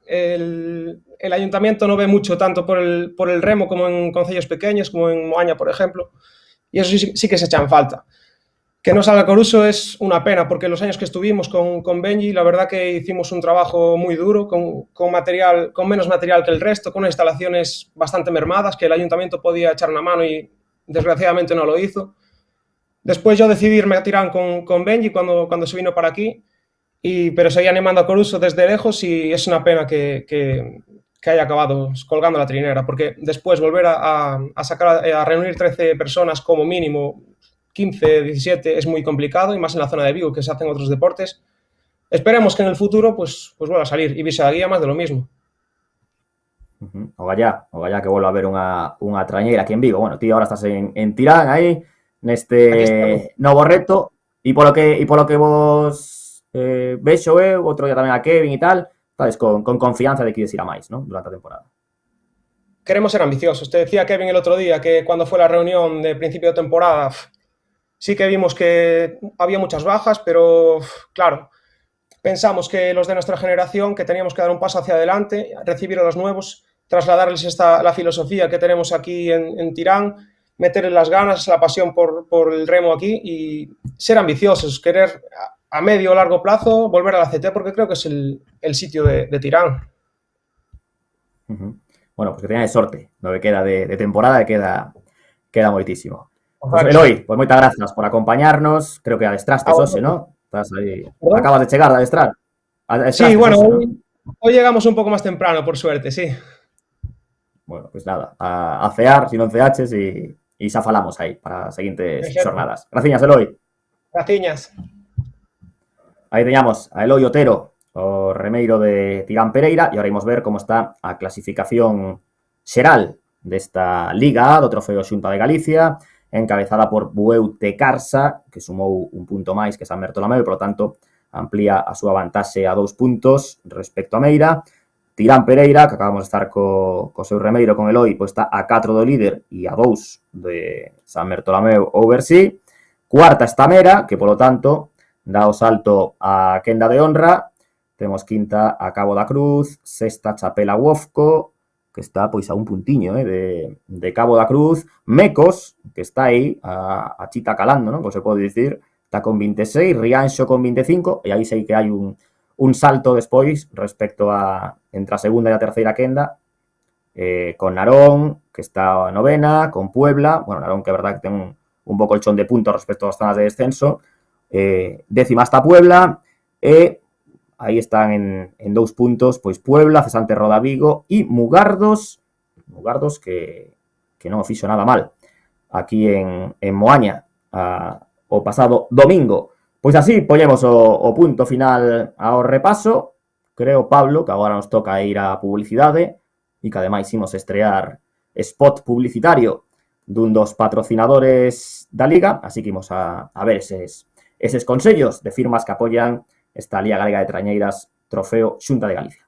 el ayuntamiento no ve mucho tanto por el remo como en concellos pequeños, como en Moaña, por ejemplo, y eso sí que se echan falta. Que no salga Coruso es una pena, porque los años que estuvimos con Benji, la verdad que hicimos un trabajo muy duro, con menos material que el resto, con unas instalaciones bastante mermadas, que el ayuntamiento podía echar una mano y desgraciadamente no lo hizo. Después yo decidí irme a Tirán con Benji cuando se vino para aquí, pero seguía animando a Coruso desde lejos y es una pena que haya acabado colgando la trinera, porque después volver a reunir 13 personas como mínimo, 15, 17, es muy complicado, y más en la zona de Vigo, que se hacen otros deportes. Esperemos que en el futuro pues vuelva a salir, y Virse da Guía más de lo mismo. Ogallá que vuelva a haber unha trañeira aquí en Vigo. Bueno, ti ahora estás en Tirán aí, neste novo reto, e polo que vos vexo outro día tamén a Kevin e tal, sabes, con confianza de que ides ir a máis, ¿no? Durante a temporada. Queremos ser ambiciosos. Te decía Kevin el otro día que cuando fue la reunión de principio de temporada, sí que vimos que había muchas bajas, pero claro, pensamos que los de nuestra generación, que teníamos que dar un paso hacia adelante, recibir a los nuevos, trasladarles la filosofía que tenemos aquí en Tirán, meterles las ganas, la pasión por el remo aquí y ser ambiciosos, querer a medio o largo plazo volver a la CT, porque creo que es el sitio de Tirán. Bueno, pues que teñades sorte no que queda de temporada, queda moitísimo. Pues, Eloi, pues moitas grazas por acompañarnos. Creo que adestraste, Xose, ¿no? Estás aí. Acabas de chegar de adestrar. Sí, bueno, hoy llegamos un poco más temprano, por suerte, sí. Bueno, pues nada, a cear, si non ceaches, e xa falamos aí para as seguintes xornadas. Graciñas, Eloi. Graciñas. Aí teñamos a Eloi Otero, o remeiro de Tirán Pereira, e ahora imos ver como está a clasificación xeral desta Liga A do Trofeo Xunta de Galicia, encabezada por Bueu Tecarsa, que sumou un punto máis que San Bertolomeu, e, polo tanto, amplía a súa vantaxe a 2 puntos respecto a Meira. Tirán Pereira, que acabamos de estar co seu remeiro, con Eloi, pois está a 4 do líder e a 2 de San Bertolomeu Oversí. Cuarta está Mera, que, polo tanto, dá o salto a quenda de honra. Temos quinta a Cabo da Cruz, sexta Chapela Wofco, que está pois a un puntiño de Cabo da Cruz. Mecos, que está aí a chita calando, non? Como se pode dicir, está con 26, Rianxo con 25, e aí sei que hai un salto despois respecto entre a segunda e a terceira quenda, con Narón, que está a novena, con Puebla, bueno, Narón que é verdad que ten un bo colchón de puntos respecto ás zonas de descenso, décima está Puebla, e aí están en 2 puntos, pois Puebla, Cesante Rodavigo e Mugardos que non o fixo nada mal aquí en Moaña o pasado domingo. Pois así poñemos o punto final ao repaso. Creo, Pablo, que agora nos toca ir a publicidade e que ademais imos estrear spot publicitario dun dos patrocinadores da Liga, así que imos a ver eses consellos de firmas que apoian esta Liga Galega de Trañeiras Trofeo Xunta de Galicia.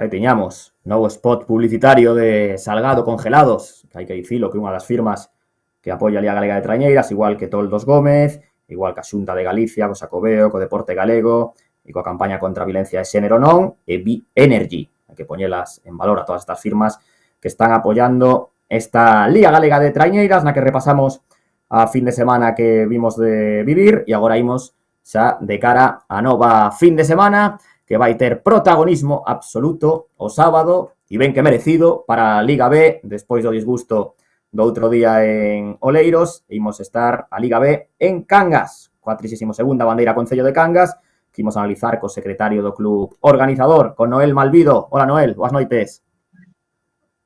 Aí tiñamos novo spot publicitario de Salgado Congelados, que hai que dicilo que é unha das firmas que apoia a Liga Galega de Trañeiras, igual que Toldos Gómez, igual que a Xunta de Galicia, co Xacobeo, co Deporte Galego, e coa campaña contra a violencia de xénero non, e Bi-Energy. Hai que poñelas en valor a todas estas firmas que están apoiando esta Liga Galega de Trañeiras, na que repasamos a fin de semana que vimos de vivir, e agora imos xa de cara a nova fin de semana, que vai ter protagonismo absoluto o sábado, e ben que merecido, para a Liga B, despois do disgusto do outro día en Oleiros, imos estar a Liga B en Cangas, coa 32ª bandeira Concello de Cangas, que imos analizar co secretario do club organizador, con Noel Malvido. Hola, Noel, boas noites.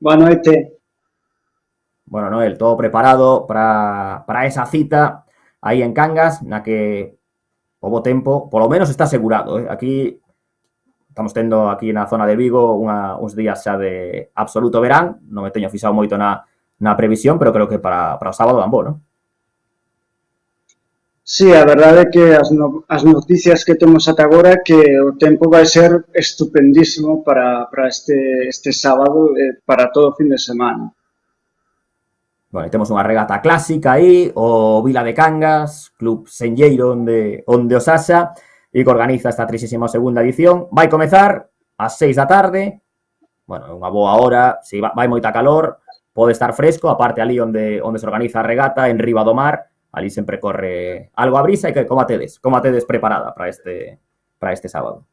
Boa noite. Bueno, Noel, todo preparado para esa cita aí en Cangas, na que o bo tempo, polo menos está asegurado. Aquí estamos tendo aquí na zona de Vigo uns días xa de absoluto verán, non me teño fixado moito na previsión, pero creo que para o sábado dan bo, non? Sí, a verdade é que as noticias que temos ata agora que o tempo vai ser estupendísimo para este sábado e para todo o fin de semana. Bueno, temos unha regata clásica aí, o Vila de Cangas, club senlleiro onde os haxa, e que organiza esta 32ª edición. Vai comezar ás 6 da tarde, bueno, unha boa hora, se vai moita calor, pode estar fresco, aparte ali onde se organiza a regata, en riba do mar, ali sempre corre algo a brisa, e que como a tedes preparada para este sábado?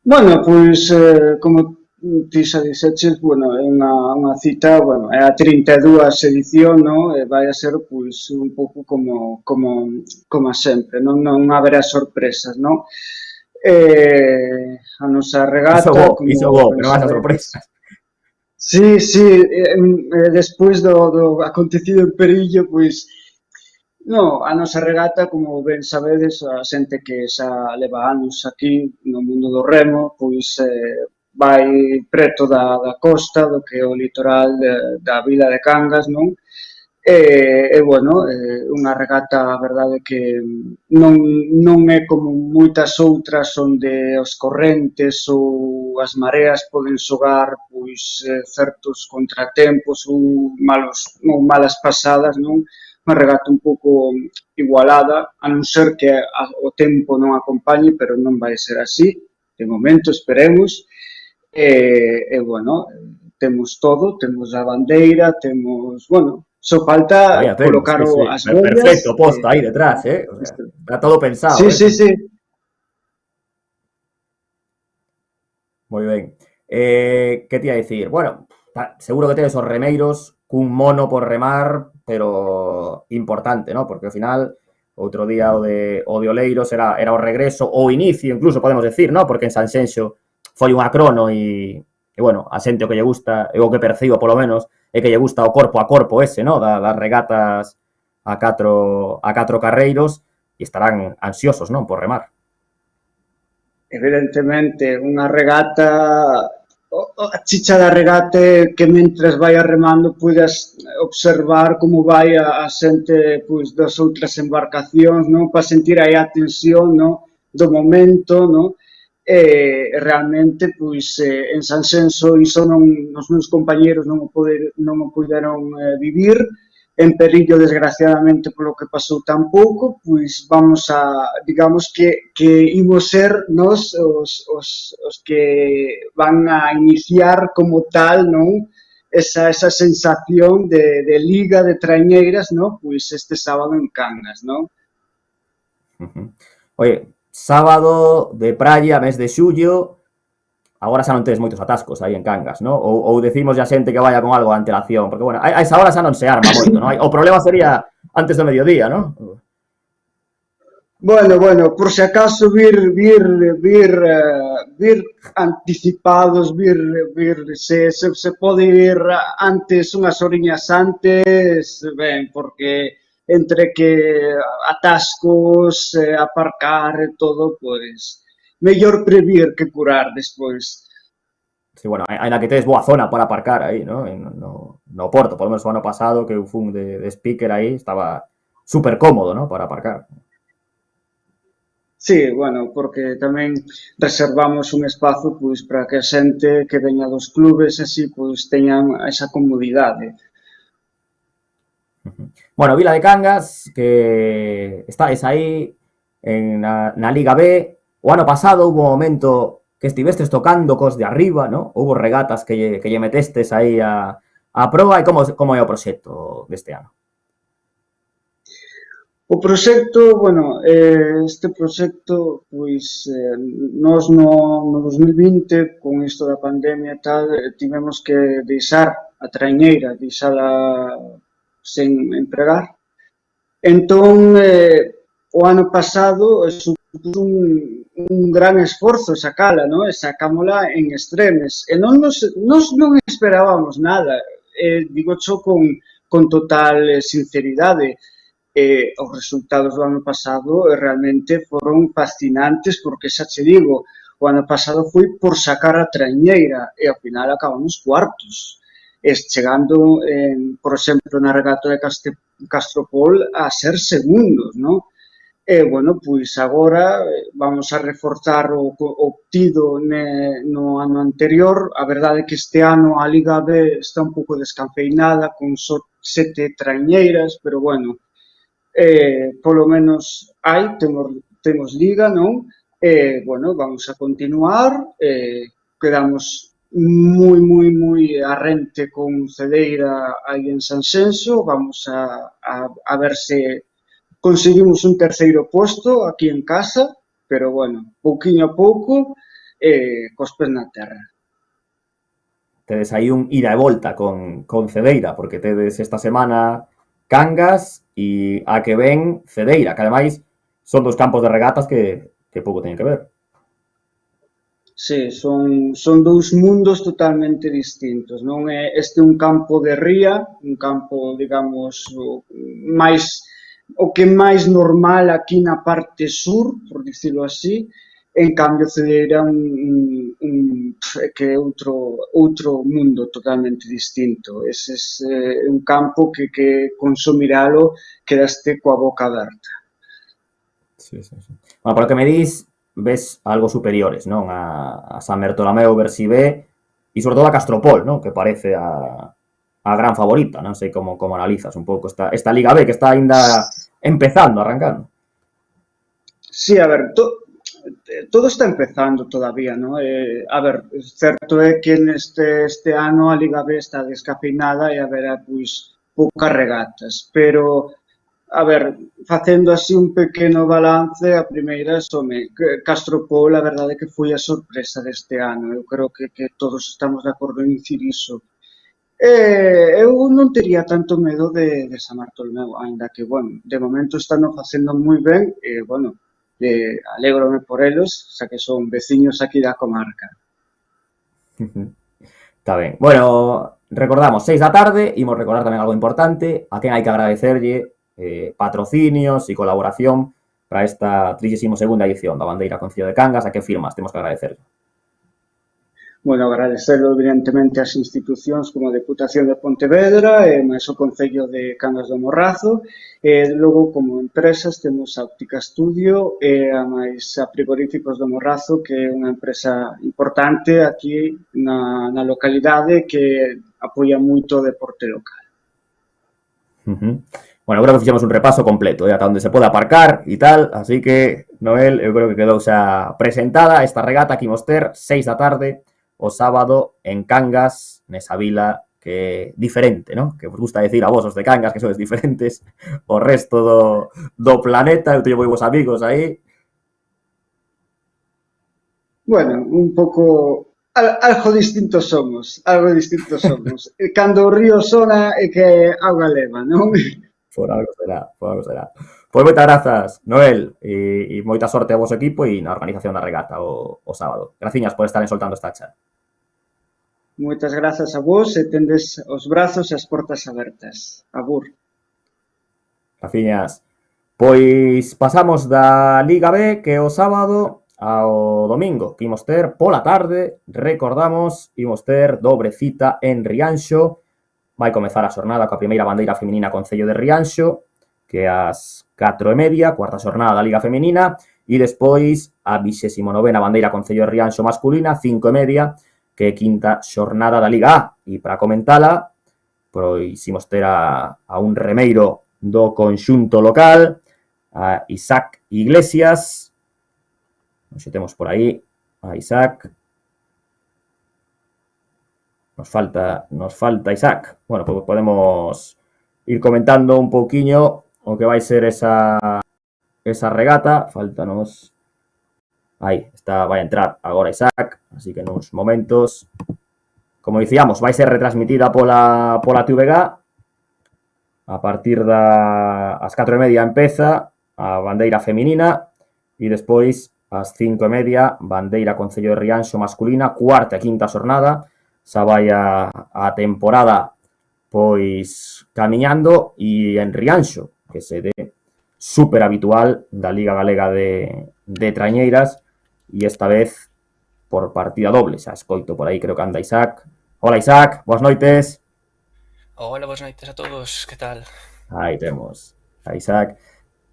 Bueno, pois, como ti xa dixeches, bueno, é unha cita, bueno, é a 32 edición, non? E vai a ser, pois, un pouco como sempre, non haberá sorpresas, non? A nosa regata... Iso bo, pero non haxa sorpresas. Sí, despois do acontecido en Perillo, pois, no, a nosa regata, como ben sabedes, a xente que xa leva anos aquí no mundo do remo, pois vai preto da costa, do que é o litoral da Vila de Cangas, non? E bueno, unha regata, a verdade, que non é como moitas outras onde os correntes ou as mareas poden xogar pois certos contratempos ou malas pasadas, non? Unha regata un pouco igualada, a non ser que o tempo non acompañe, pero non vai ser así, de momento, esperemos. E bueno, temos todo, temos a bandeira, temos, bueno, só falta colocar as boias. Perfecto, posto aí detrás, o sea, está todo pensado. Sí. Moi ben. Que te ia dicir? Bueno, seguro que tedes os remeiros cun mono por remar, pero importante, ¿no? Porque ao final, outro día o de Oleiros era o regreso, o inicio, incluso podemos decir, ¿no? Porque en Sanxenxo foi unha crono e bueno, a xente o que lle gusta, e o que percibo polo menos, é que lle gusta o corpo a corpo ese, ¿no? Das regatas a catro carreiros, e estarán ansiosos, non? Por remar. evidentemente, unha regata, a chicha da regata é que mentres vai remando puidas observar como vai a xente pois, das outras embarcacións, non? Para sentir aí a tensión, non? Do momento, non? E realmente, pois, en Sanxenxo iso non, os meus compañeros non o puderon vivir, en Perillo, desgraciadamente, polo que pasou tan pouco, pois vamos a, digamos que imos ser nós os que van a iniciar como tal, non? Esa sensación de liga de traiñeiras, non? Pois este sábado en Cangas, non? Oye, sábado de praia, mes de xullo, agora xa non tedes moitos atascos aí en Cangas, ¿no? Ou decimos a xente que vaya con algo de antelación, porque, bueno, a esa hora xa non se arma moito, ¿no? O problema sería antes do mediodía, ¿no? Bueno, por se acaso vir anticipados, se pode ir antes, unhas horiñas antes, ben, porque entre que atascos, aparcar e todo, pois, mellor previr que curar despois. Sí, bueno, ainda que tedes boa zona para aparcar aí, ¿no? No Porto, polo menos o ano pasado, que eu fun de speaker aí, estaba super cómodo, ¿no? Para aparcar. Sí, bueno, porque tamén reservamos un espazo pois para que a xente que veña dos clubes así pois teñan esa comodidade. Bueno, Vila de Cangas, que estáis aí na Liga B. O ano pasado hubo un momento que estivestes tocando cos de arriba, ¿no? Hubo regatas que lle metestes aí a proa. E como é o proxecto deste ano? O proxecto, bueno, este proxecto, pois, nós no 2020, con isto da pandemia e tal, tivemos que deixar a traiñeira, deixala sen empregar. Entón, o ano pasado, supuso un gran esforzo sacala, non? E sacámola en extremes. E nos non esperábamos nada, digo xo con total sinceridade. Os resultados do ano pasado realmente foron fascinantes porque xa che digo, o ano pasado foi por sacar a traiñeira e ao final acabamos cuartos, chegando, por exemplo, na regata de Castropol a ser segundos, non? E, bueno, pois agora vamos a reforzar o obtido no ano anterior. A verdade é que este ano a Liga B está un pouco descafeinada con só 7 traiñeiras, pero, bueno, polo menos temos liga, non? Bueno, vamos a continuar, quedamos moi arrente con Cedeira aí en Sanxenxo, vamos a ver se conseguimos un terceiro posto aquí en casa, pero, bueno, pouquiño a pouco, cos pés na terra. Tedes aí un ida e volta con Cedeira, porque tedes esta semana Cangas e a que ven Cedeira, que ademais son dos campos de regatas que pouco teñen que ver. Sí, son dous mundos totalmente distintos, non? Este é un campo de ría, un campo, digamos, o que máis normal aquí na parte sur, por dicilo así. En cambio, Cedeira que é outro mundo totalmente distinto. Ese é un campo que consumiralo quedaste coa boca aberta. Sí. Bueno, por lo que me dis, ves algo superiores, non? A San Bertolomeu Bersibé e sobre todo a Castropol, non? Que parece a gran favorita, non sei como analizas un pouco esta Liga B que está aínda empezando, arrancando. Sí, a ver, todo está empezando todavía, ¿no? A ver, certo é que este ano a Liga B está descafeinada e haberá, pois, poucas regatas, pero, a ver, facendo así un pequeno balance, a primeira Castropol, a verdade é que foi a sorpresa deste ano, eu creo que todos estamos de acordo en dicir iso. Eu non tería tanto medo de San Bartolomeu, ainda que, bueno, de momento están facendo moi ben, e, bueno, alégrome por eles, xa que son veciños aquí da comarca. Está ben. Bueno, recordamos, 6 da tarde, imos recordar tamén algo importante, a quen hai que agradecerlle patrocinios e colaboración para esta 32ª edición da Bandeira Concello de Cangas. A que firmas? Temos que agradecer. Bueno, agradecerlo evidentemente ás institucións como a Deputación de Pontevedra e máis o Concello de Cangas do Morrazo, e logo como empresas temos a Óptica Estudio e a máis a Frigoríficos do Morrazo, que é unha empresa importante aquí na localidade que apoia moito o deporte local. Bueno, creo que fixemos un repaso completo, ata onde se pode aparcar e tal, así que, Noel, eu creo que quedou xa presentada esta regata que imos ter 6 da tarde o sábado en Cangas, nesa vila que é diferente, ¿no? Que vos gusta decir a vos, os de Cangas, que sois diferentes o resto do planeta. Eu teño moi vos amigos aí. Bueno, un pouco... algo distintos somos, Cando o río sona é que auga leva, non? Por algo será. Pois moitas grazas, Noel, e moita sorte a vosso equipo e na organización da regata o sábado. Graciñas por estar soltando esta chat. Moitas grazas a vos e tendes os brazos e as portas abertas. Agur. Graciñas. Pois pasamos da Liga B, que é o sábado, ao domingo, que imos ter pola tarde. Recordamos, imos ter dobre cita en Rianxo. Vai comezar a xornada coa primeira bandeira feminina Concello de Rianxo, que é ás 4:30, cuarta xornada da Liga Feminina, e despois a 29ª bandeira Concello de Rianxo masculina, 5:30, que é quinta xornada da Liga A. E para comentala, pois imos ter a un remeiro do conxunto local, a Isaac Iglesias. Non sei, temos por aí a Isaac. Nos falta Isaac. Bueno, pois podemos ir comentando un pouquiño o que vai ser esa regata. Faltanos... Aí está, vai entrar agora Isaac, así que nuns momentos, como dicíamos, vai ser retransmitida pola TVG. A partir das 4:30 empeza a bandeira feminina e despois ás 5:30 bandeira Concello de Rianxo masculina, cuarta e quinta xornada. Xa vai a temporada pois camiñando, e en Rianxo, que se dé super habitual da Liga Galega de Trañeiras, e esta vez por partida doble. Xa escoito por aí, creo que anda Isaac. Hola Isaac, boas noites. Hola, boas noites a todos, que tal? Aí temos a Isaac.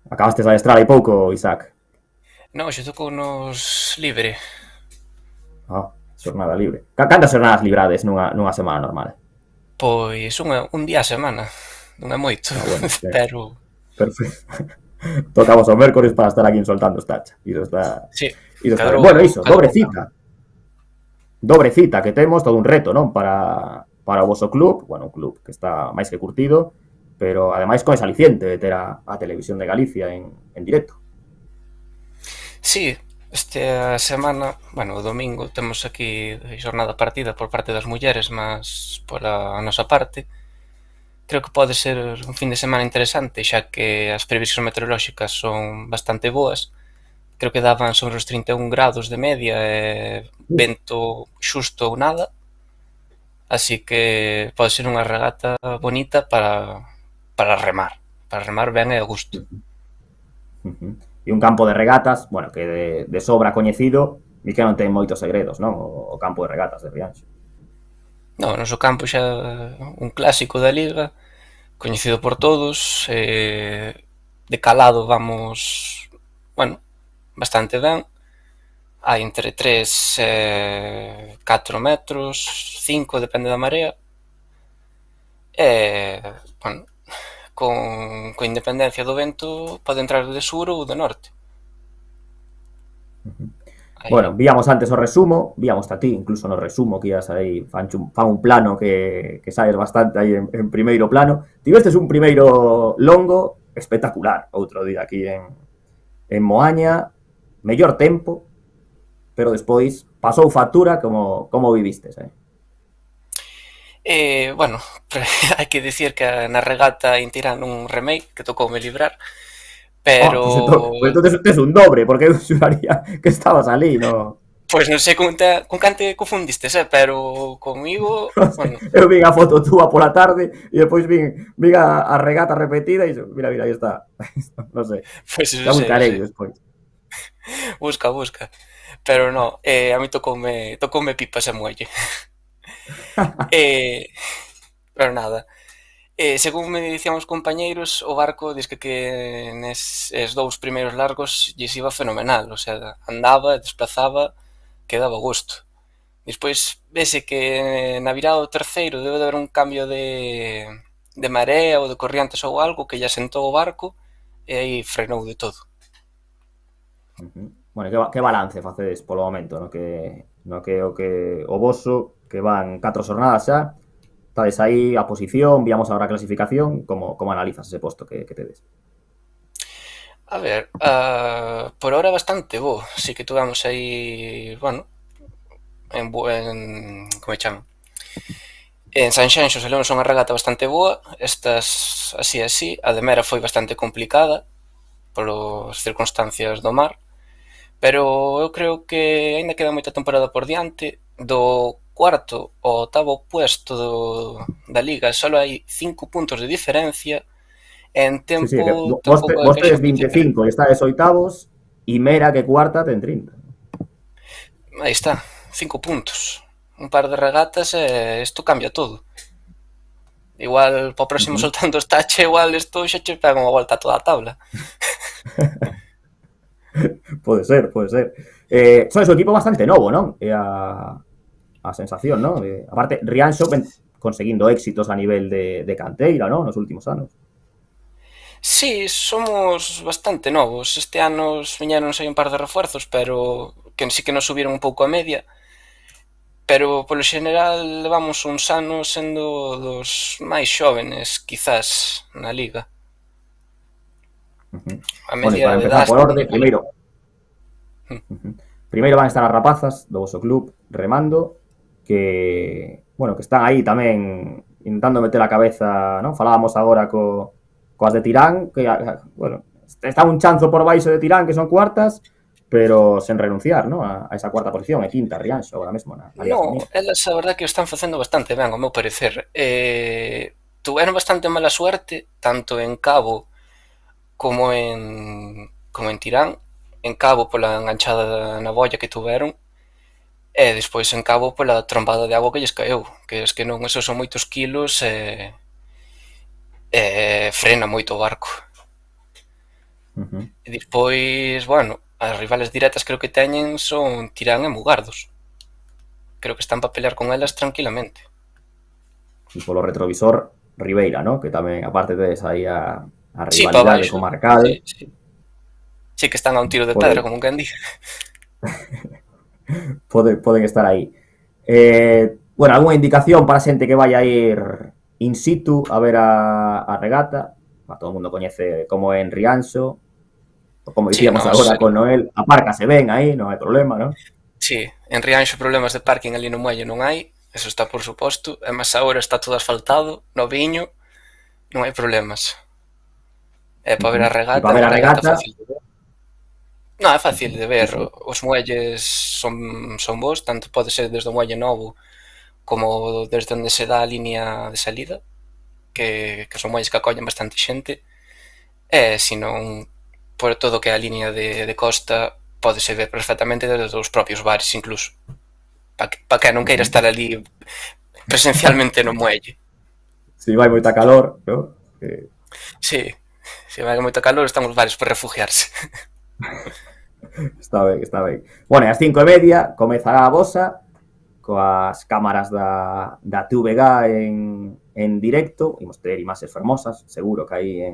Acabastes a adestrar hai pouco, Isaac? Non, xe tocounos libre. Xornada libre. Cantas xornadas librades nunha semana normal? Pois un día a semana, non é moito, bueno, pero... Perfecto. Tocamos o mércores para estar aquí soltando estacha. Sí. Bueno, iso, dobre cita que temos, todo un reto, non? Para o voso club, bueno, un club que está máis que curtido, pero ademais con ese aliciente de ter a Televisión de Galicia en directo. Sí, esta semana, bueno, o domingo temos aquí xornada partida por parte das mulleres, mas pola nosa parte. Creo que pode ser un fin de semana interesante, xa que as previsións meteorolóxicas son bastante boas. Creo que daban sobre os 31 grados de media e vento xusto ou nada. Así que pode ser unha regata bonita para remar. Para remar ben e a gusto. E un campo de regatas, bueno, que de sobra coñecido e que non ten moitos segredos, non? O campo de regatas de Rianxo. No, o noso campo xa un clásico da Liga, coñecido por todos, de calado vamos, bueno, bastante ben, hai entre 3 e 4 metros, 5 depende da marea, e, bueno, con independencia do vento pode entrar de sur ou de norte. Bueno, víamos antes o resumo, víamos a ti incluso no resumo que ibas aí, fan un plano que saes bastante aí en primeiro plano. Tivestes un primeiro longo espectacular outro día aquí en Moaña, mellor tempo, pero despois pasou factura. Como vivistes, Bueno, hai que dicir que na regata intiran un remake que tocoume librar, pero... Pues entonces tes un dobre, porque eu xuraría que estabas ali, no? Pois non sei con quen te confundistes, pero comigo, bueno, Eu vin a foto túa pola tarde e depois vin a regata repetida e mira, aí está. Non sei. pois Xa non buscarei sei. despois. Busca. Pero no, a mí tocoume pipa ese muelle. Eh, pero nada. Según me dicían os compañeiros, o barco diz que neses dous primeiros largos lles iba fenomenal, o sea, andaba, desplazaba, que daba gusto. Despois vese que na virada do terceiro debe de haber un cambio de marea ou de corrientes ou algo que lle asentou o barco e aí frenou de todo. Bueno, que balance facedes polo momento, no que o voso, que van 4 xornadas xa, estades aí a posición, viamos agora a clasificación, como analizas ese posto que tedes? A ver, por ahora bastante bo, sí que tuvemos aí, bueno, como me chamo? En Sanxenxo selemos unha regata bastante boa, estas así, a de Mera foi bastante complicada polas circunstancias do mar, pero eu creo que aínda queda moita temporada por diante. Do cuarto ao octavo puesto da Liga só hai 5 puntos de diferencia en tempo Sí, que tampouco é vos que tedes haxa moita 25 e estades oitavos e Mera, que cuarta, ten 30. Aí está, 5 puntos. Un par de regatas e isto cambia todo. Igual para o próximo soltando os tache, igual isto xa che pega unha volta a toda a tabla. Pode ser. Sois un equipo bastante novo, non? É a sensación, non? Aparte, Rianxo ven conseguindo éxitos a nivel de canteira, non? Nos últimos anos. Sí, somos bastante novos. Este ano viñeron aí un par de refuerzos, pero que sí que nos subiron un pouco a media. Pero polo xeneral levamos uns anos sendo dos máis xóvenes, quizás, na Liga. A Bueno, e media para de empezar edad... por orde, primeiro van estar as rapazas do voso club remando, que están aí tamén intentando meter a cabeza, non? Falábamos agora coas de Tirán, que, está un chanzo por baixo de Tirán, que son cuartas, pero sen renunciar, non? A esa cuarta posición, e quinta Rianxo agora mesmo na Liga No, Femenina. elas a verdad que o están facendo bastante ben, ao meu parecer. Tuveron bastante mala suerte, tanto en Cabo como en Tirán. En Cabo pola enganchada na bolla que tuveron, e despois en Cabo pola trombada de agua que lles caeu, que es que non, esos son moitos kilos e frena moito o barco. E despois, bueno, as rivales directas creo que teñen son Tirán e Mugardos. Creo que están para pelear con elas tranquilamente. E polo retrovisor, Ribeira, non? Que tamén, aparte tedes aí a Sí, pa rivalidade baixo. comarcal. Sí, que están a un tiro de pedra, como quen di. Poden estar aí. Algunha indicación para a xente que vai a ir in situ a ver a regata? Todo o mundo coñece como é en Rianxo, como dicíamos agora con Noel, apárcase ben aí, non hai problema, non? Sí, en Rianxo problemas de parking ali no muelle non hai, eso está por suposto, e máis agora está todo asfaltado, no viño, non hai problemas. E para ver a regata, para ver a regata fácil de ver. Non, é fácil de ver, os muelles son bons, tanto pode ser desde o muelle novo como desde onde se dá a línea de salida, que son muelles que acollen bastante xente, e senón, por todo que a línea de costa podese ver perfectamente desde os propios bares incluso, para que non queira estar ali presencialmente no muelle. Si vai moita calor, non? Sí, se vai moita calor están os bares por refugiarse. Está ben. Bueno, e ás 5:30 comezará a vosa coas cámaras da TVG en directo. Imos ter imaxes fermosas, seguro que aí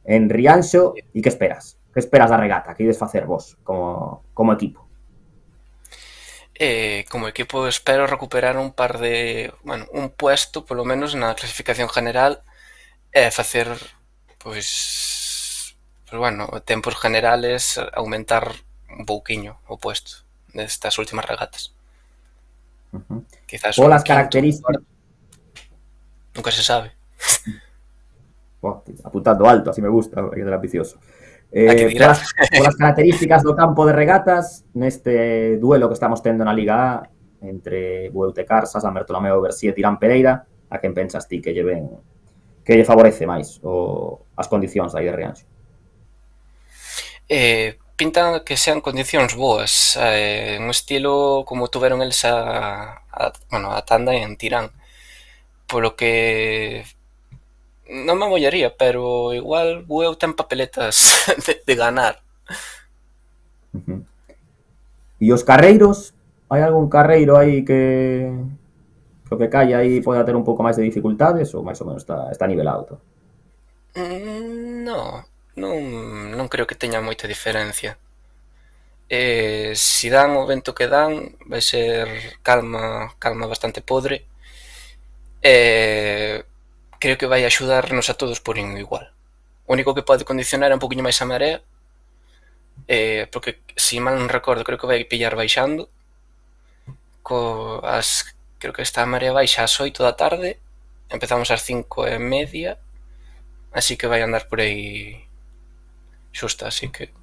en Rianxo. E que esperas? Que esperas da regata? Que ides facer vos como equipo? Como equipo espero recuperar un puesto polo menos na clasificación general e facer tempos generales aumentar un pouquiño o puesto destas últimas regatas. Quizás polas características nunca se sabe. Apuntando alto, así me gusta, hay que ser ambicioso. Aquí dirá. Polas características do campo de regatas, neste duelo que estamos tendo na Liga A entre Bueutecarsa, San Bertolomeu, Berxí e Tirán Pereira, a quen pensas ti que lle favorece máis as condicións aí de Rianxo? Pintan que sean condicións boas, un estilo como tuveron eles a tanda en Tirán, polo que non me mollaría, pero igual Bueu ten papeletas de ganar. E os carreiros? Hai algún carreiro aí que o que calla aí pode ter un pouco máis de dificultades ou máis ou menos está nivelado todo? Non creo que teña moita diferencia. Si dan o vento que dan, vai ser calma bastante podre. Creo que vai axudarnos a todos por igual. O único que pode condicionar é un poquinho máis a marea, porque, se mal non recordo, creo que vai pillar baixando. Creo que está a marea baixa ás 8 da tarde, empezamos ás 5:30, así que vai andar por aí xusta, así que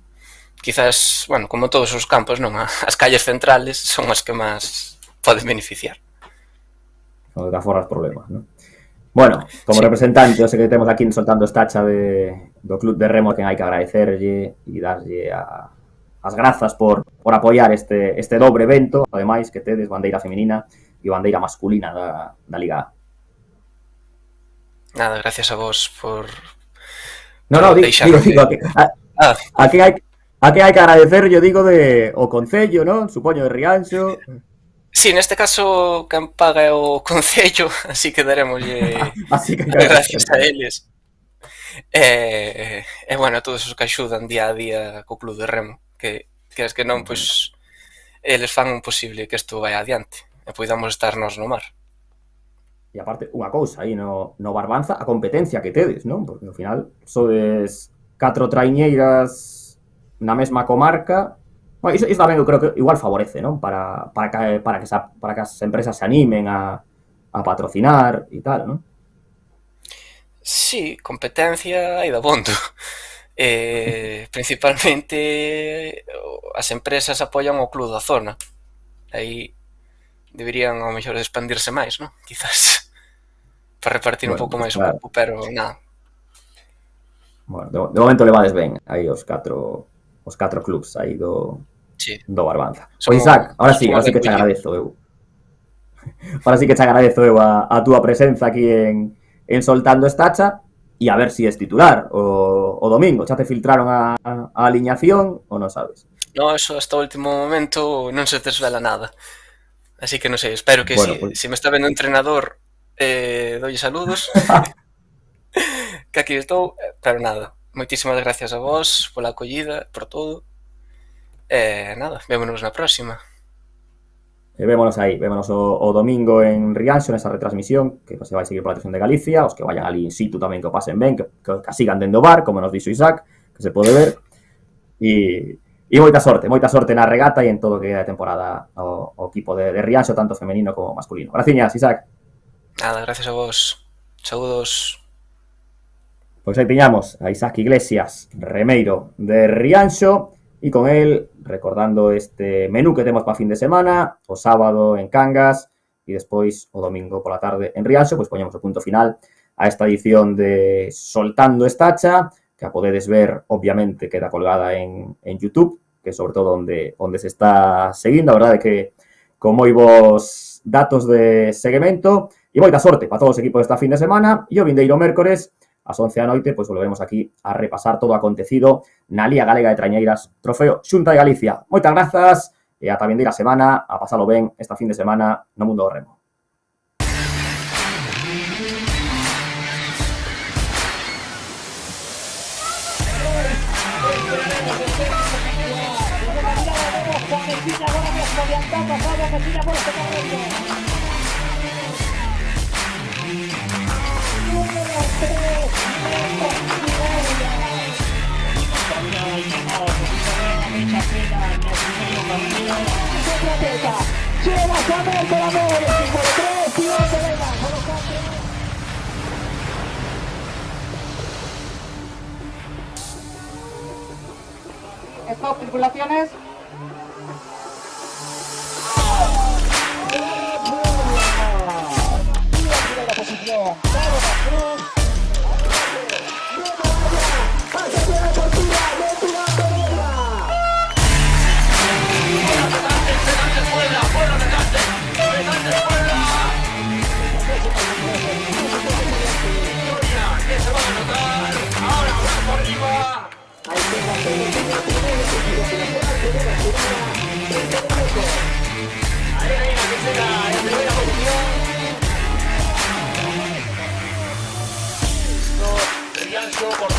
quizás, bueno, como todos os campos, non? As calles centrales son as que máis poden beneficiar. Onde te aforras problemas, non? Bueno, como representante, eu sei que temos aquí soltando estacha do Club de Remo, quen hai que agradecerlle e darlle as grazas por apoiar este dobre evento, ademais que tedes bandeira feminina e bandeira masculina da Liga A. Nada, gracias a vos por... Digo, a que hai que agradecer, yo digo, o Concello, non? Supoño de Rianxo. Sí, neste caso, quen paga é o Concello, así que daremoslle gracias a eles. Bueno, a todos os que axudan día a día co Club de Remo, que es que non, pois, eles fan posible que isto vai adiante e poidamos estar nós no mar. E aparte, unha cousa aí no Barbanza, a competencia que tedes, non? Porque ao final sodes 4 traiñeiras na mesma comarca. Bueno, iso tamén eu creo que igual favorece, non? Para que as empresas se animen a patrocinar e tal, non? Sí, competencia hai dabondo. Principalmente as empresas apoian o club da zona. Aí deberían ao mellor expandirse máis, non? Quizás para repartir un pouco máis o cupo, pero nada. Bueno, de momento levades ben aí os 4 clubs aí do Barbanza. Pois Isaac, ahora sí que te agradezo eu. Ahora sí que te agradezo eu a túa presenza aquí en Soltando Estacha e a ver si es titular o domingo. Xa te filtraron a aliñación ou non sabes? No, eso hasta o último momento non se desvela nada. Así que non sei, espero que si me está vendo o entrenador, dolle saludos. Que aquí estou, pero nada. Moitísimas gracias a vos pola acollida, por todo. Nada, vémonos na próxima. Vémonos aí, vémonos o domingo en Rianxo, nesa retransmisión, que se vai seguir pola televisión de Galicia, os que vayan ali in situ tamén que o pasen ben, que sigan dentro do bar, como nos dixo Isaac, que se pode ver. E moita sorte na regata e en todo o que queda de temporada o equipo de Rianxo, tanto femenino como masculino. Graciñas, Isaac. Nada, gracias a vos. Saúdos. Pois aí tiñamos a Isaac Iglesias, remeiro de Rianxo, e con el recordando este menú que temos para fin de semana, o sábado en Cangas e despois o domingo pola tarde en Rianxo, pois poñemos o punto final a esta edición de Soltando Estacha, que a podedes ver, obviamente, queda colgada en YouTube, que é sobre todo onde se está seguindo. A verdade é que con moi bons datos de seguimento e moita sorte para todos os equipos desta fin de semana, e o vindeiro mércores ás 11 da noite, pois volveremos aquí a repasar todo o acontecido na Liga Galega de Trañeiras, trofeo Xunta de Galicia. Moitas grazas e ata a vindeira semana, a pasalo ben esta fin de semana no mundo do remo. Stop, circulaciones. Riancho por